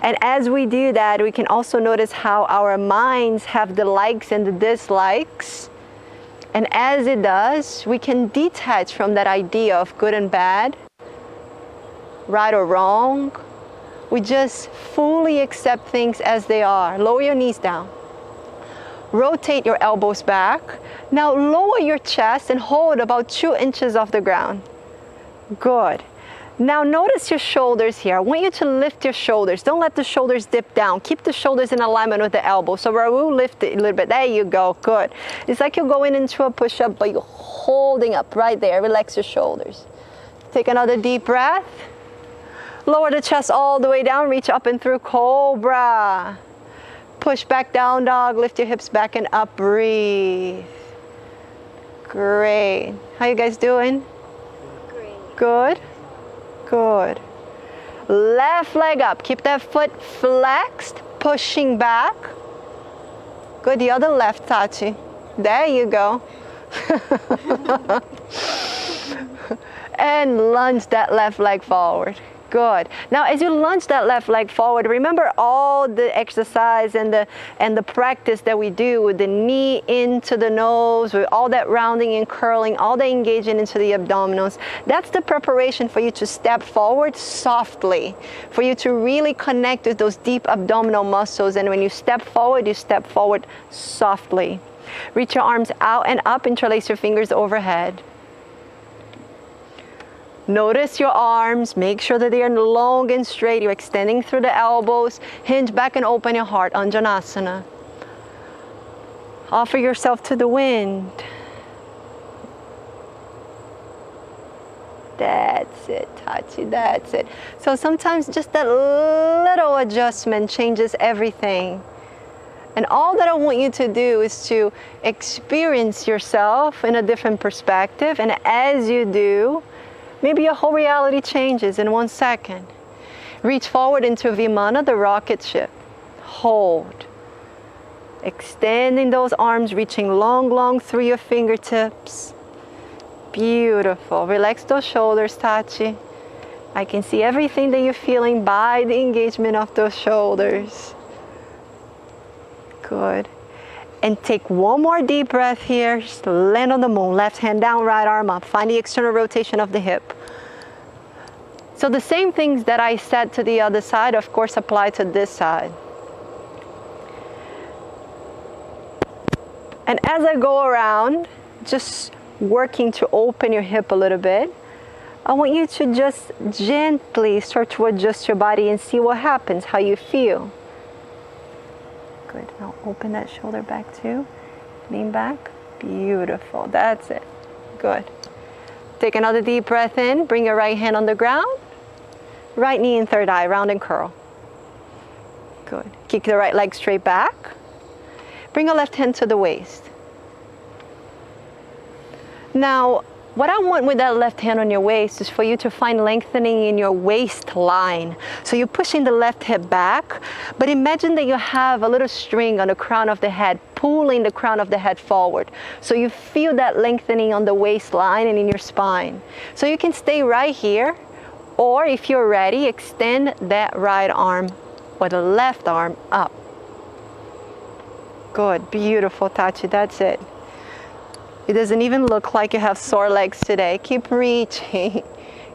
And as we do that, we can also notice how our minds have the likes and the dislikes. And as it does, we can detach from that idea of good and bad, right or wrong. We just fully accept things as they are. Lower your knees down. Rotate your elbows back. Now lower your chest and hold about 2 inches off the ground. Good. Now notice your shoulders here. I want you to lift your shoulders. Don't let the shoulders dip down. Keep the shoulders in alignment with the elbows. So Raul, lift it a little bit. There you go. Good. It's like you're going into a push-up, but you're holding up right there. Relax your shoulders. Take another deep breath. Lower the chest all the way down. Reach up and through Cobra. Push back down, dog. Lift your hips back and up. Breathe. Great. How you guys doing? Great. Good. Good. Left leg up. Keep that foot flexed, pushing back. Good. The other left, Tachi. There you go. And lunge that left leg forward. Good. Now, as you lunge that left leg forward, remember all the exercise and the practice that we do with the knee into the nose, with all that rounding and curling, all the engaging into the abdominals. That's the preparation for you to step forward softly, for you to really connect with those deep abdominal muscles. And when you step forward softly. Reach your arms out and up, interlace your fingers overhead. Notice your arms, make sure that they are long and straight. You're extending through the elbows. Hinge back and open your heart, Anjanasana. Offer yourself to the wind. That's it, Tachi, that's it. So sometimes just that little adjustment changes everything. And all that I want you to do is to experience yourself in a different perspective. And as you do, maybe your whole reality changes in 1 second. Reach forward into Vimana, the rocket ship. Hold. Extending those arms, reaching long, long through your fingertips. Beautiful. Relax those shoulders, Tachi. I can see everything that you're feeling by the engagement of those shoulders. Good. And take one more deep breath here. Just land on the moon. Left hand down, right arm up. Find the external rotation of the hip. So the same things that I said to the other side, of course, apply to this side. And as I go around, just working to open your hip a little bit, I want you to just gently start to adjust your body and see what happens, how you feel. Good. Now open that shoulder back too. Lean back. Beautiful. That's it. Good. Take another deep breath in. Bring your right hand on the ground. Right knee and third eye. Round and curl. Good. Kick the right leg straight back. Bring your left hand to the waist. Now, what I want with that left hand on your waist is for you to find lengthening in your waistline. So you're pushing the left hip back, but imagine that you have a little string on the crown of the head, pulling the crown of the head forward. So you feel that lengthening on the waistline and in your spine. So you can stay right here, or if you're ready, extend that right arm or the left arm up. Good, beautiful, Tachi, that's it. It doesn't even look like you have sore legs today. Keep reaching.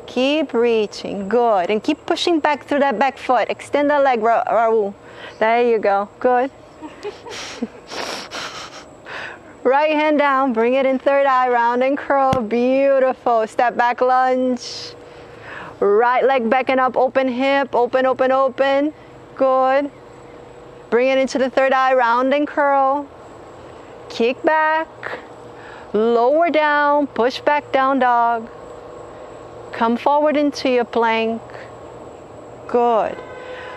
Keep reaching. Good. And keep pushing back through that back foot. Extend that leg, Raul. There you go. Good. Right hand down. Bring it in third eye. Round and curl. Beautiful. Step back lunge. Right leg back and up. Open hip. Open, open, open. Good. Bring it into the third eye. Round and curl. Kick back. Lower down, push back down dog. Come forward into your plank. Good.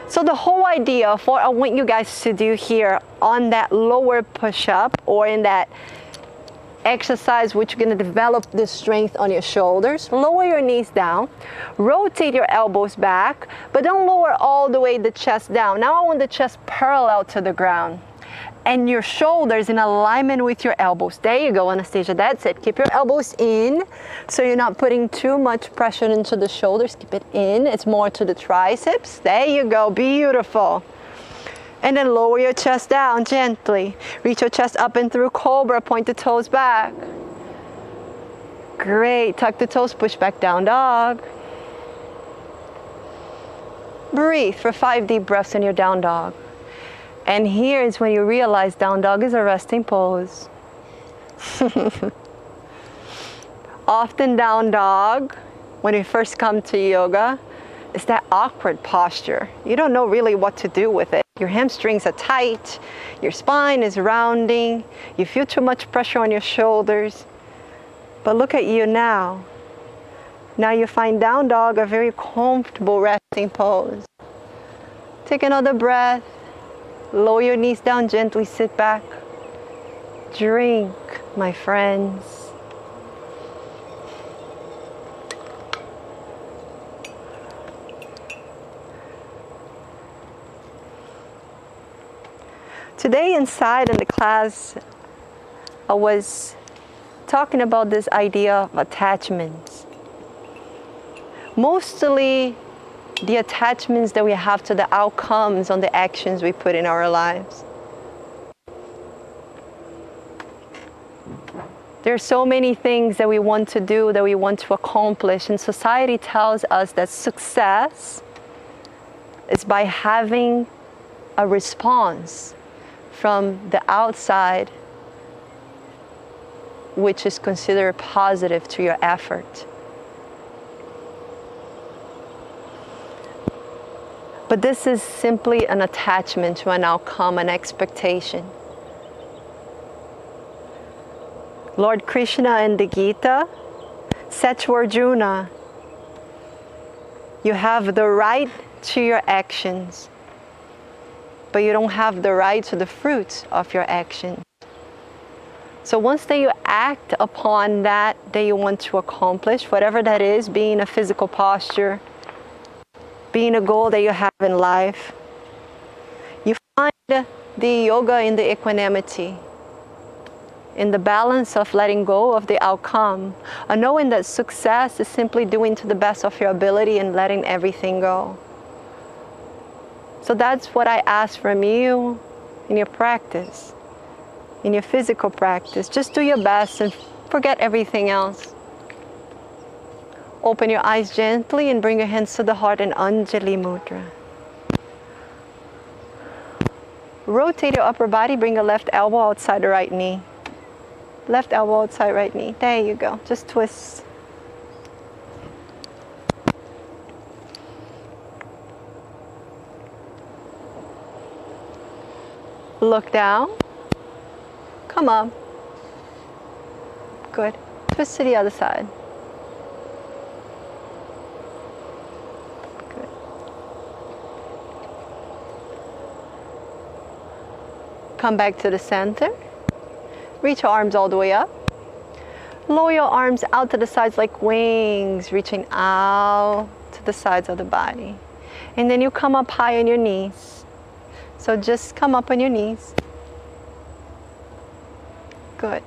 So the whole idea of what I want you guys to do here on that lower push-up or in that exercise which you're going to develop the strength on your shoulders, lower your knees down, rotate your elbows back, but don't lower all the way the chest down. Now I want the chest parallel to the ground. and your shoulders in alignment with your elbows. There you go, Anastasia. That's it. Keep your elbows in so you're not putting too much pressure into the shoulders. Keep it in. It's more to the triceps. There you go. Beautiful. And then lower your chest down gently. Reach your chest up and through cobra. Point the toes back. Great. Tuck the toes. Push back down dog. Breathe for 5 deep breaths in your down dog. And here is when you realize down dog is a resting pose. Often down dog, when you first come to yoga, is that awkward posture. You don't know really what to do with it. Your hamstrings are tight, your spine is rounding, you feel too much pressure on your shoulders. But look at you now. Now you find down dog a very comfortable resting pose. Take another breath. Lower your knees down gently, sit back. Drink, my friends. Today inside in the class, I was talking about this idea of attachments. Mostly the attachments that we have to the outcomes on the actions we put in our lives. There are so many things that we want to do, that we want to accomplish, and society tells us that success is by having a response from the outside which is considered positive to your effort. But this is simply an attachment to an outcome, an expectation. Lord Krishna in the Gita said to Arjuna, you have the right to your actions, but you don't have the right to the fruits of your actions. So once that you act upon that you want to accomplish, whatever that is, being a physical posture, being a goal that you have in life, you find the yoga in the equanimity, in the balance of letting go of the outcome, and knowing that success is simply doing to the best of your ability and letting everything go. So that's what I ask from you in your practice, in your physical practice. Just do your best and forget everything else. Open your eyes gently and bring your hands to the heart in Anjali Mudra. Rotate your upper body, bring your left elbow outside the right knee. Left elbow outside right knee. There you go. Just twist. Look down. Come up. Good. Twist to the other side. Good. Come back to the center. Reach your arms all the way up. Lower your arms out to the sides like wings, reaching out to the sides of the body. And then you come up high on your knees. So just come up on your knees. Good.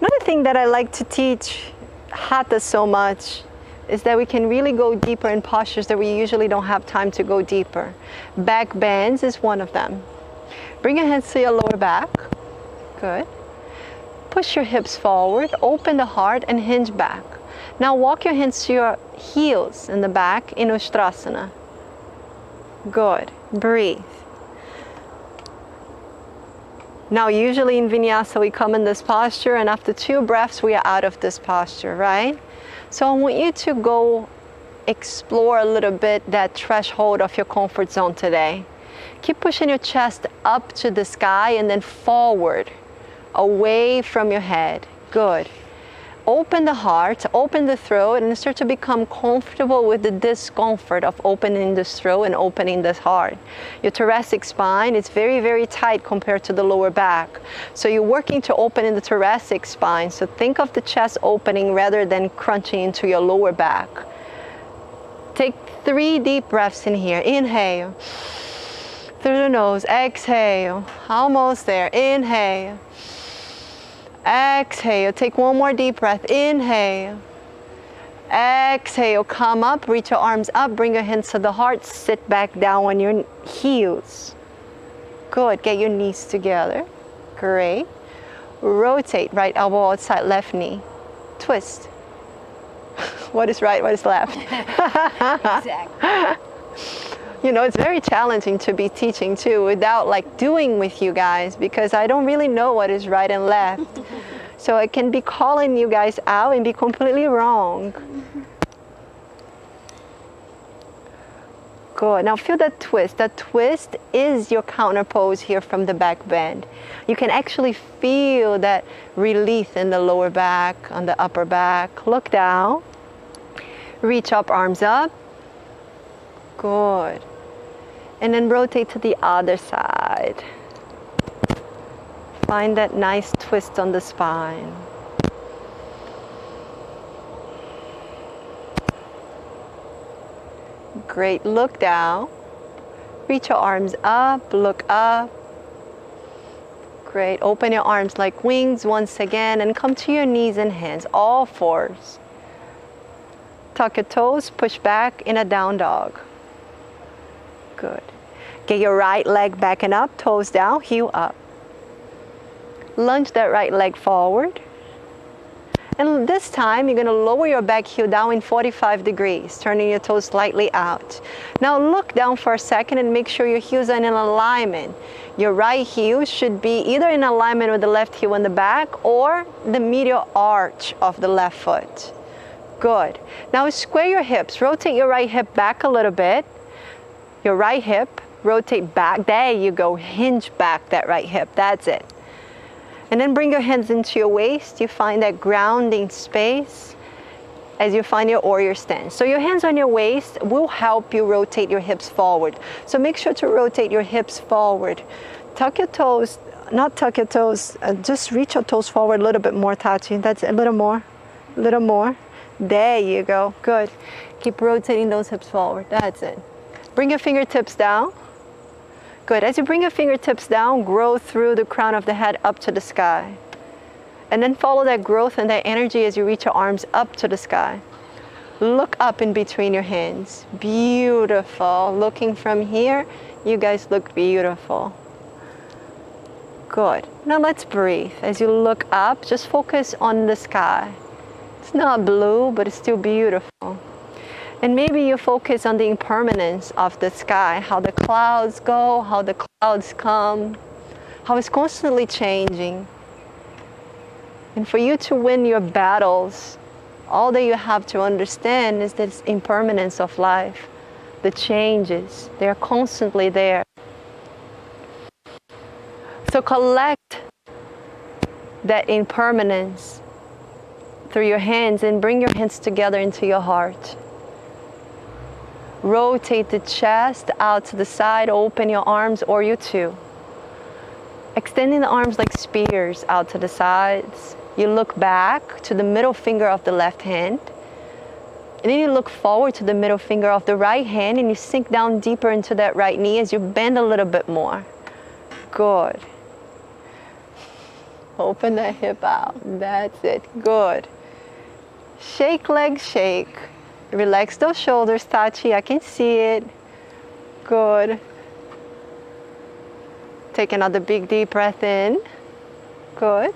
Another thing that I like to teach Hatha so much is that we can really go deeper in postures that we usually don't have time to go deeper. Back bends is one of them. Bring your hands to your lower back. Good. Push your hips forward, open the heart and hinge back. Now walk your hands to your heels in the back in Ashtangasana. Good. Breathe. Now usually in Vinyasa we come in this posture and after 2 breaths we are out of this posture, right? So I want you to go explore a little bit that threshold of your comfort zone today. Keep pushing your chest up to the sky and then forward, away from your head. Good. Open the heart, open the throat, and start to become comfortable with the discomfort of opening this throat and opening this heart. Your thoracic spine is very, very tight compared to the lower back. So you're working to open in the thoracic spine. So think of the chest opening rather than crunching into your lower back. Take 3 deep breaths in here. Inhale. Through the nose, exhale. Almost there. Inhale. Exhale. Take one more deep breath. Inhale. Exhale. Come up. Reach your arms up. Bring your hands to the heart. Sit back down on your heels. Good. Get your knees together. Great. Rotate. Right elbow outside left knee. Twist. What is right? What is left? Exactly. You know, it's very challenging to be teaching too without like doing with you guys, because I don't really know what is right and left. So I can be calling you guys out and be completely wrong. Good. Now feel that twist. That twist is your counter pose here from the back bend. You can actually feel that relief in the lower back, on the upper back. Look down. Reach up, arms up. Good. And then rotate to the other side. Find that nice twist on the spine. Great. Look down. Reach your arms up. Look up. Great. Open your arms like wings once again and come to your knees and hands, all fours. Tuck your toes, push back in a down dog. Good. Get your right leg back and up, toes down, heel up. Lunge that right leg forward. And this time, you're going to lower your back heel down in 45 degrees, turning your toes slightly out. Now look down for a second and make sure your heels are in alignment. Your right heel should be either in alignment with the left heel in the back or the medial arch of the left foot. Good. Now square your hips. Rotate your right hip back a little bit. Your right hip, rotate back. There you go. Hinge back that right hip. That's it. And then bring your hands into your waist. You find that grounding space as you find your warrior stance. So your hands on your waist will help you rotate your hips forward. So make sure to rotate your hips forward. Tuck your toes, not tuck your toes, just reach your toes forward a little bit more, Tachi. That's a little more, a little more. There you go. Good. Keep rotating those hips forward. That's it. Bring your fingertips down. Good. As you bring your fingertips down, grow through the crown of the head up to the sky. And then follow that growth and that energy as you reach your arms up to the sky. Look up in between your hands. Beautiful. Looking from here, you guys look beautiful. Good. Now let's breathe. As you look up, just focus on the sky. It's not blue, but it's still beautiful. And maybe you focus on the impermanence of the sky, how the clouds go, how the clouds come, how it's constantly changing. And for you to win your battles, all that you have to understand is this impermanence of life, the changes, they're constantly there. So collect that impermanence through your hands and bring your hands together into your heart. Rotate the chest out to the side, open your arms or you too. Extending the arms like spears out to the sides. You look back to the middle finger of the left hand. And then you look forward to the middle finger of the right hand and you sink down deeper into that right knee as you bend a little bit more. Good. Open that hip out. That's it. Good. Shake legs, shake. Relax those shoulders, Tachi. I can see it. Good. Take another big deep breath in. Good.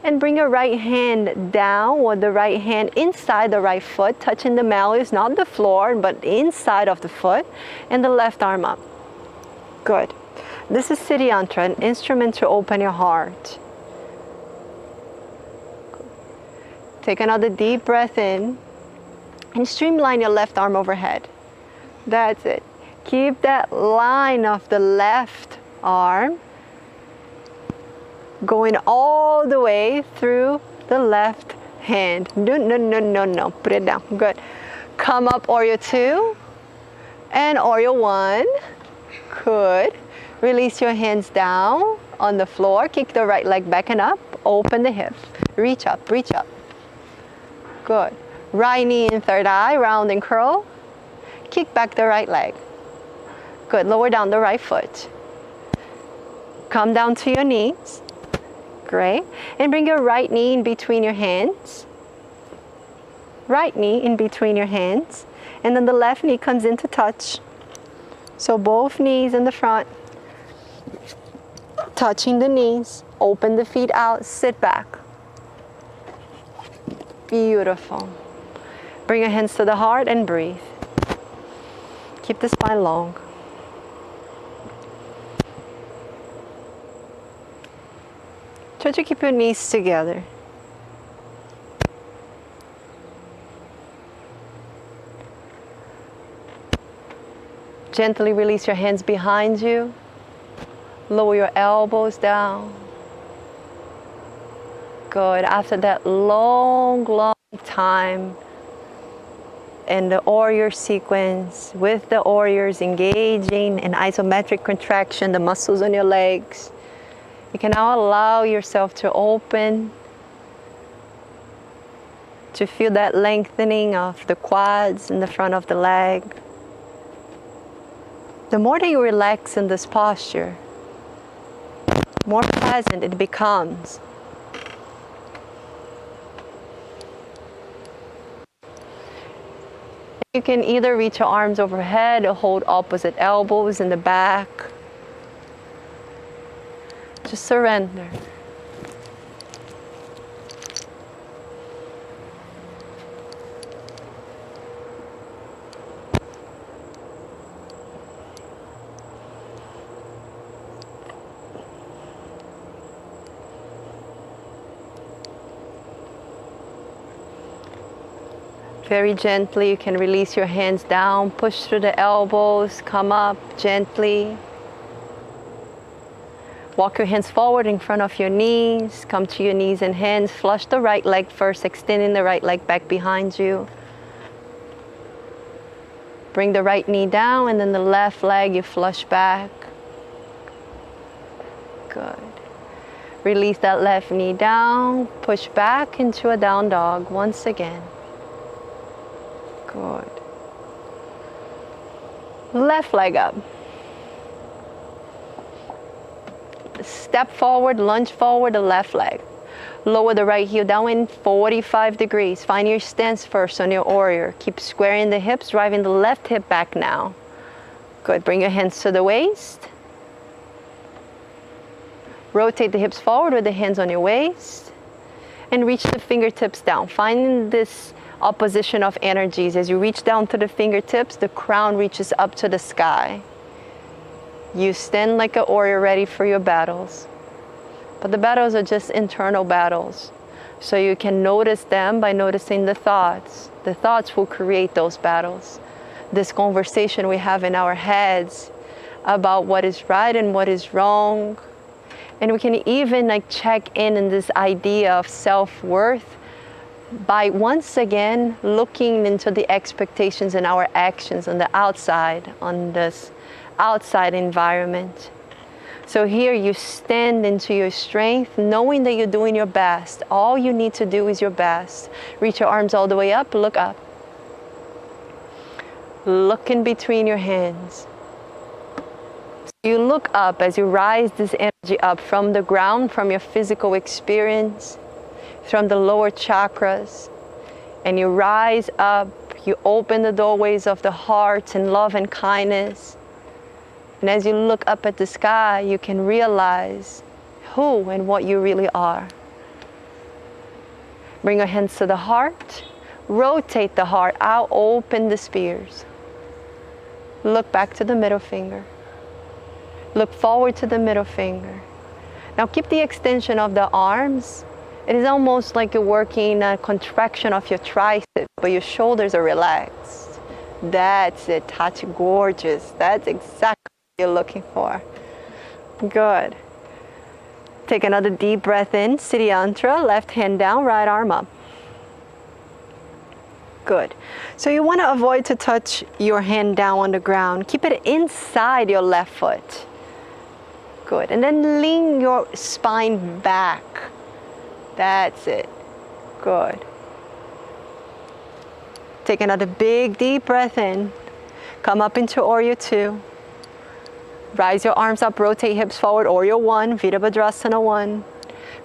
And bring your right hand down or the right hand inside the right foot, touching the malleus, not the floor, but inside of the foot, and the left arm up. Good. This is Siddhi Yantra, an instrument to open your heart. Take another deep breath in. And streamline your left arm overhead. That's it. Keep that line of the left arm going all the way through the left hand. No. Put it down. Good. Come up, Oreo 2 and Oreo 1. Good. Release your hands down on the floor. Kick the right leg back and up. Open the hips. Reach up, reach up. Good. Right knee in third eye, round and curl. Kick back the right leg. Good. Lower down the right foot. Come down to your knees. Great. And bring your right knee in between your hands. Right knee in between your hands. And then the left knee comes into touch. So both knees in the front. Touching the knees. Open the feet out. Sit back. Beautiful. Bring your hands to the heart and breathe. Keep the spine long. Try to keep your knees together. Gently release your hands behind you. Lower your elbows down. Good. After that long time in the warrior sequence, with the warriors engaging in isometric contraction, the muscles on your legs, you can now allow yourself to open, to feel that lengthening of the quads in the front of the leg. The more that you relax in this posture, more pleasant it becomes. You can either reach your arms overhead or hold opposite elbows in the back. Just surrender. Very gently, you can release your hands down, push through the elbows, come up gently. Walk your hands forward in front of your knees, come to your knees and hands, flush the right leg first, extending the right leg back behind you. Bring the right knee down and then the left leg you flush back. Good. Release that left knee down, push back into a down dog once again. Good. Left leg up. Step forward, lunge forward, the left leg. Lower the right heel down in 45 degrees. Find your stance first on your warrior. Keep squaring the hips, driving the left hip back now. Good. Bring your hands to the waist. Rotate the hips forward with the hands on your waist. And reach the fingertips down. Finding this opposition of energies. As you reach down to the fingertips, the crown reaches up to the sky. You stand like a warrior ready for your battles. But the battles are just internal battles. So you can notice them by noticing the thoughts. The thoughts will create those battles. This conversation we have in our heads about what is right and what is wrong. And we can even check in this idea of self-worth by once again looking into the expectations and our actions on the outside, on this outside environment. So here you stand into your strength, knowing that you're doing your best. All you need to do is your best. Reach your arms all the way up, look up. Look in between your hands. So you look up as you rise this energy up from the ground, from your physical experience, from the lower chakras, and you rise up, you open the doorways of the heart in love and kindness. And as you look up at the sky, you can realize who and what you really are. Bring your hands to the heart, rotate the heart out, open the spears. Look back to the middle finger. Look forward to the middle finger. Now keep the extension of the arms. It is almost like you're working a contraction of your tricep, but your shoulders are relaxed. That's it. Touch gorgeous. That's exactly what you're looking for. Good. Take another deep breath in. Siddhi Yantra. Left hand down, right arm up. Good. So you want to avoid to touch your hand down on the ground. Keep it inside your left foot. Good. And then lean your spine back. That's it. Good. Take another big deep breath in. Come up into Warrior Two. Rise your arms up, rotate hips forward, Warrior One, Virabhadrasana 1.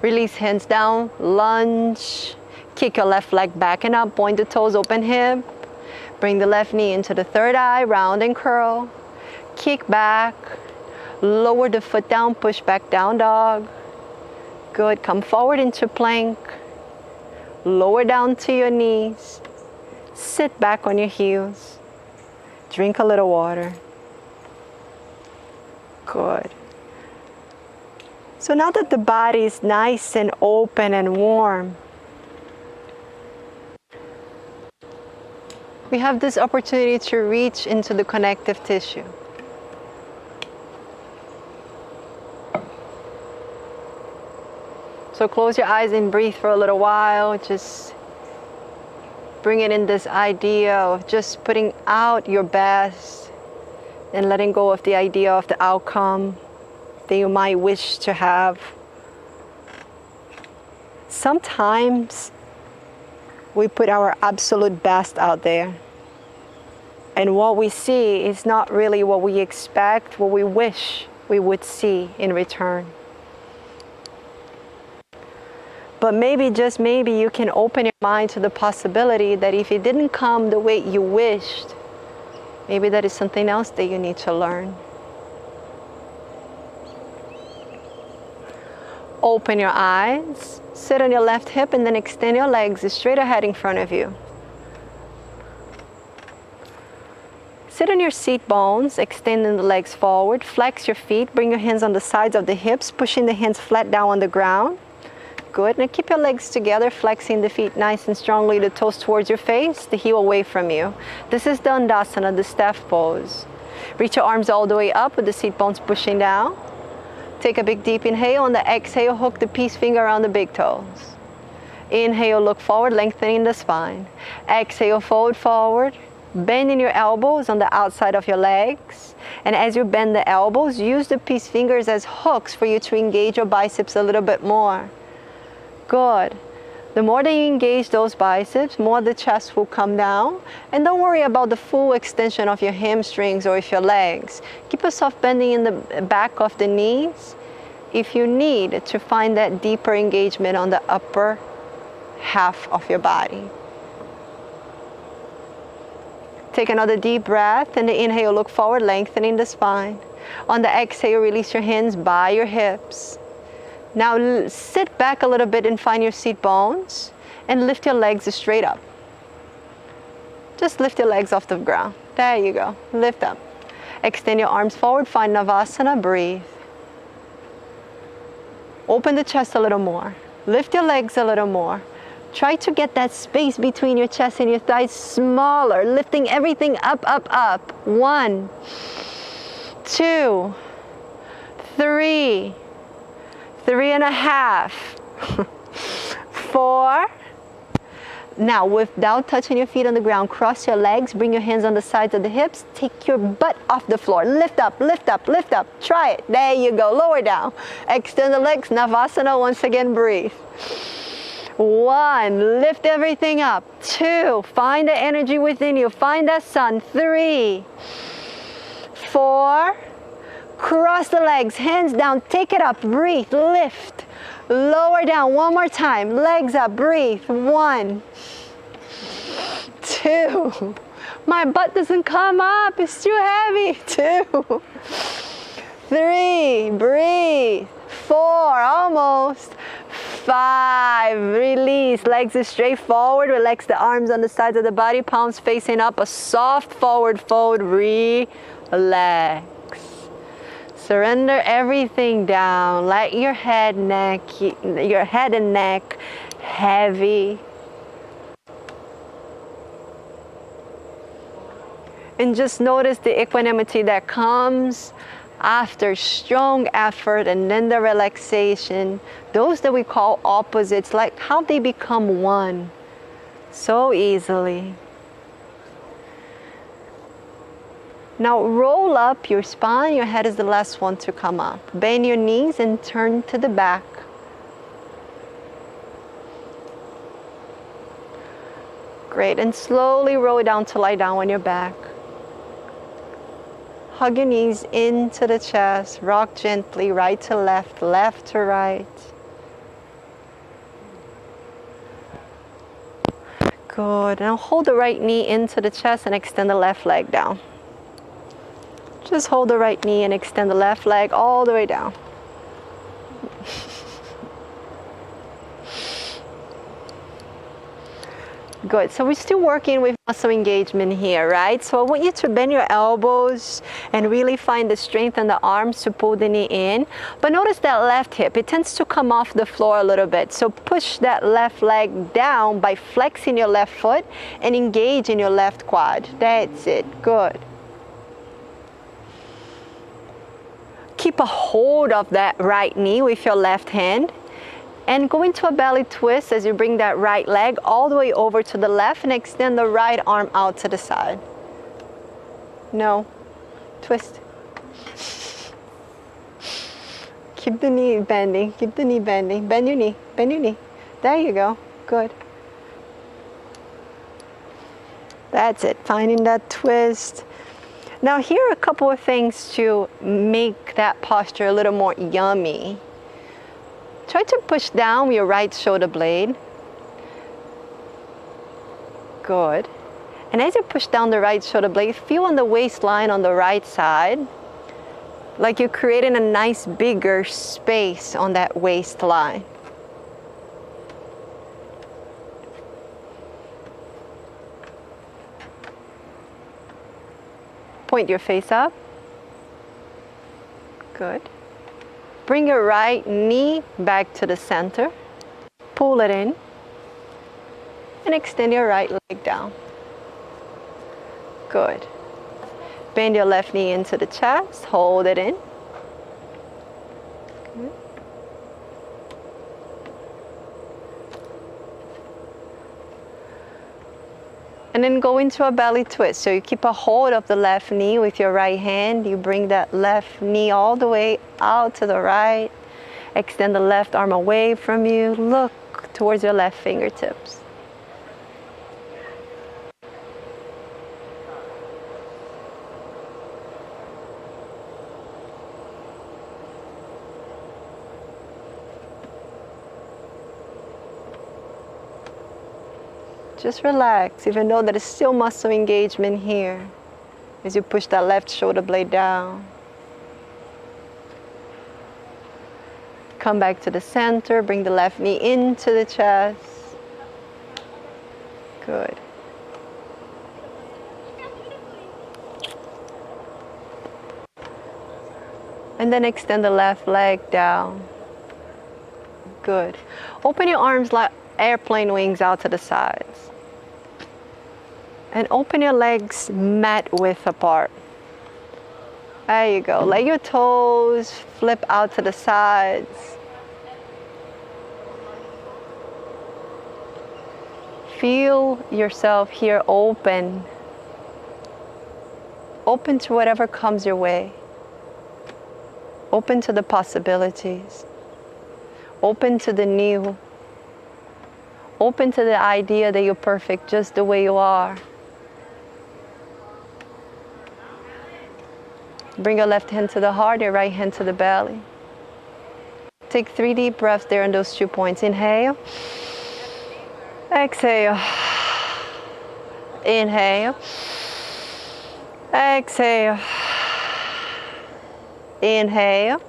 Release hands down, lunge. Kick your left leg back and up, point the toes, open hip. Bring the left knee into the third eye, round and curl. Kick back, lower the foot down, push back, down dog. Good, come forward into plank. Lower down to your knees. Sit back on your heels. Drink a little water. Good. So now that the body is nice and open and warm, we have this opportunity to reach into the connective tissue. So close your eyes and breathe for a little while. Just bring it in this idea of just putting out your best and letting go of the idea of the outcome that you might wish to have. Sometimes we put our absolute best out there, and what we see is not really what we expect, what we wish we would see in return. But maybe, just maybe, you can open your mind to the possibility that if it didn't come the way you wished, maybe that is something else that you need to learn. Open your eyes, sit on your left hip, and then extend your legs straight ahead in front of you. Sit on your seat bones, extending the legs forward. Flex your feet, bring your hands on the sides of the hips, pushing the hands flat down on the ground. Good. Now keep your legs together, flexing the feet nice and strongly, the toes towards your face, the heel away from you. This is the Anjasana, the staff pose. Reach your arms all the way up with the seat bones pushing down. Take a big deep inhale. On the exhale, hook the peace finger around the big toes. Inhale, look forward, lengthening the spine. Exhale, fold forward. Bending your elbows on the outside of your legs. And as you bend the elbows, use the peace fingers as hooks for you to engage your biceps a little bit more. Good. The more that you engage those biceps, more the chest will come down. And don't worry about the full extension of your hamstrings or of your legs. Keep a soft bending in the back of the knees if you need to find that deeper engagement on the upper half of your body. Take another deep breath, and the inhale, look forward, lengthening the spine. On the exhale, release your hands by your hips. Now sit back a little bit and find your seat bones and lift your legs straight up. Just lift your legs off the ground. There you go. Lift up. Extend your arms forward, find Navasana, breathe. Open the chest a little more. Lift your legs a little more. Try to get that space between your chest and your thighs smaller, lifting everything up, up, up. 1, 2, 3, 3.5, 4. Now, without touching your feet on the ground, cross your legs, bring your hands on the sides of the hips, take your butt off the floor. Lift up, lift up, lift up. Try it. There you go. Lower down. Extend the legs. Navasana. Once again, breathe. 1, lift everything up. 2, find the energy within you. Find that sun. 3, 4, cross the legs, hands down, take it up, breathe, lift, lower down, one more time, legs up, breathe, 1, 2, my butt doesn't come up, it's too heavy, 2, 3, breathe, 4, almost, 5, release, legs straight forward, relax the arms on the sides of the body, palms facing up, a soft forward fold, relax. Surrender everything down. Let your head and neck heavy. And just notice the equanimity that comes after strong effort and then the relaxation. Those that we call opposites, like how they become one so easily. Now roll up your spine, your head is the last one to come up. Bend your knees and turn to the back. Great, and slowly roll down to lie down on your back. Hug your knees into the chest. Rock gently right to left, left to right. Good. Now hold the right knee into the chest and extend the left leg down. Just hold the right knee and extend the left leg all the way down. Good. So we're still working with muscle engagement here, right? So I want you to bend your elbows and really find the strength in the arms to pull the knee in. But notice that left hip, it tends to come off the floor a little bit. So push that left leg down by flexing your left foot and engage in your left quad. That's it. Good. Keep a hold of that right knee with your left hand. And go into a belly twist as you bring that right leg all the way over to the left and extend the right arm out to the side. No. Twist. Keep the knee bending. Keep the knee bending. Bend your knee. Bend your knee. There you go. Good. That's it. Finding that twist. Now here are a couple of things to make that posture a little more yummy. Try to push down your right shoulder blade. Good. And as you push down the right shoulder blade, feel on the waistline on the right side, like you're creating a nice bigger space on that waistline. Point your face up. Good. Bring your right knee back to the center. Pull it in. And extend your right leg down. Good. Bend your left knee into the chest. Hold it in. Good. And then go into a belly twist. So you keep a hold of the left knee with your right hand. You bring that left knee all the way out to the right. Extend the left arm away from you. Look towards your left fingertips. Just relax, even though there is still muscle engagement here as you push that left shoulder blade down. Come back to the center, bring the left knee into the chest. Good. And then extend the left leg down. Good. Open your arms like airplane wings out to the sides. And open your legs mat width apart. There you go. Let your toes flip out to the sides. Feel yourself here open. Open to whatever comes your way. Open to the possibilities. Open to the new. Open to the idea that you're perfect just the way you are. Bring your left hand to the heart, your right hand to the belly. Take 3 deep breaths there in those 2 points. Inhale. Exhale. Inhale. Exhale. Inhale.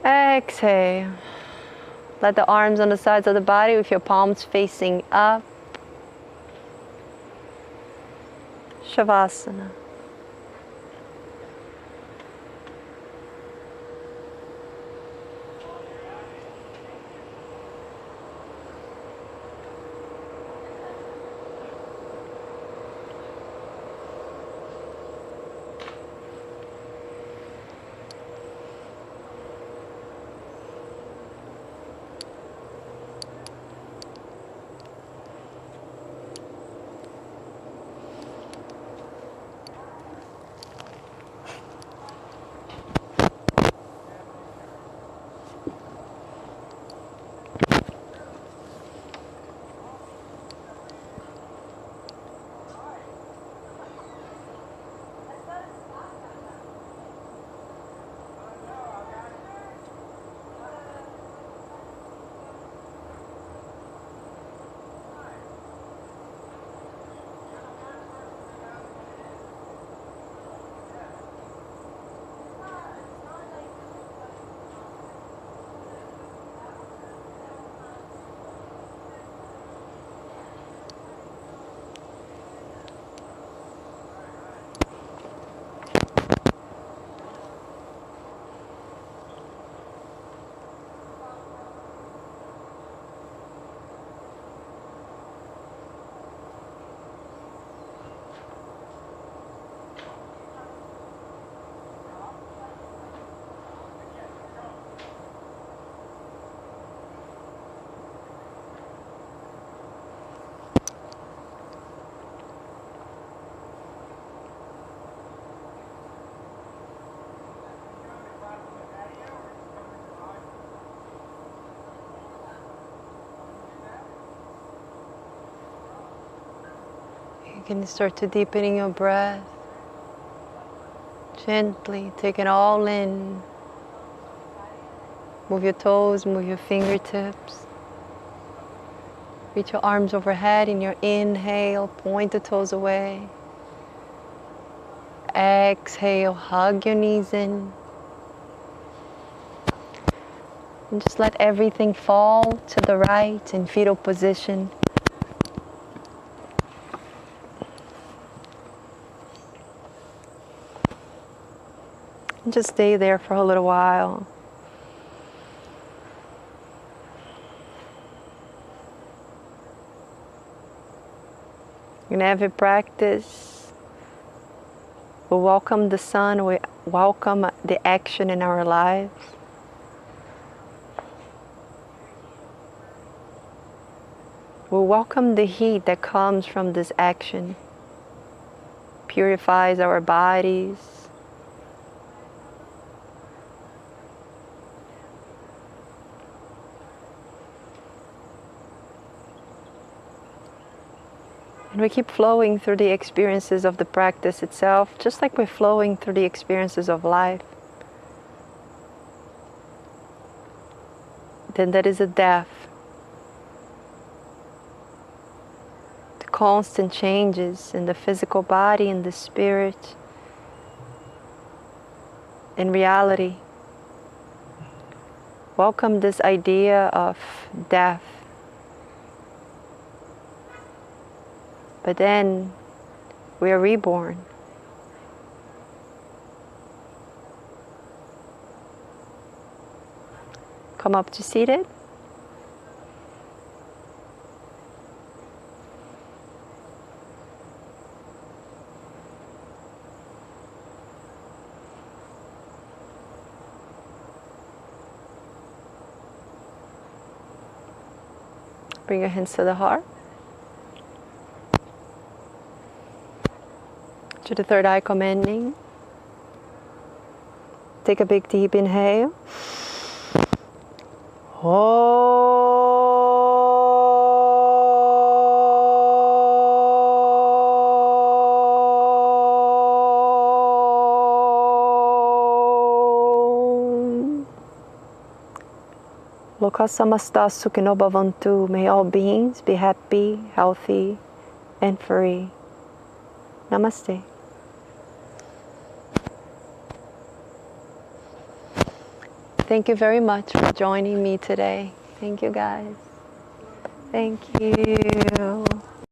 Exhale. Let the arms on the sides of the body with your palms facing up. Shavasana. You can start to deepen your breath. Gently take it all in. Move your toes, move your fingertips. Reach your arms overhead in your inhale, point the toes away. Exhale, hug your knees in. And just let everything fall to the right in fetal position. And just stay there for a little while. In every practice, we welcome the sun, we welcome the action in our lives. We welcome the heat that comes from this action. Purifies our bodies. And we keep flowing through the experiences of the practice itself, just like we're flowing through the experiences of life. Then there is a depth. The constant changes in the physical body, in the spirit, in reality. Welcome this idea of death. But then we are reborn. Come up to seated. Bring your hands to the heart. To the third eye commanding. Take a big deep inhale. Loka samasta sukhino bhavantu. May all beings be happy, healthy, and free. Namaste. Thank you very much for joining me today. Thank you, guys. Thank you.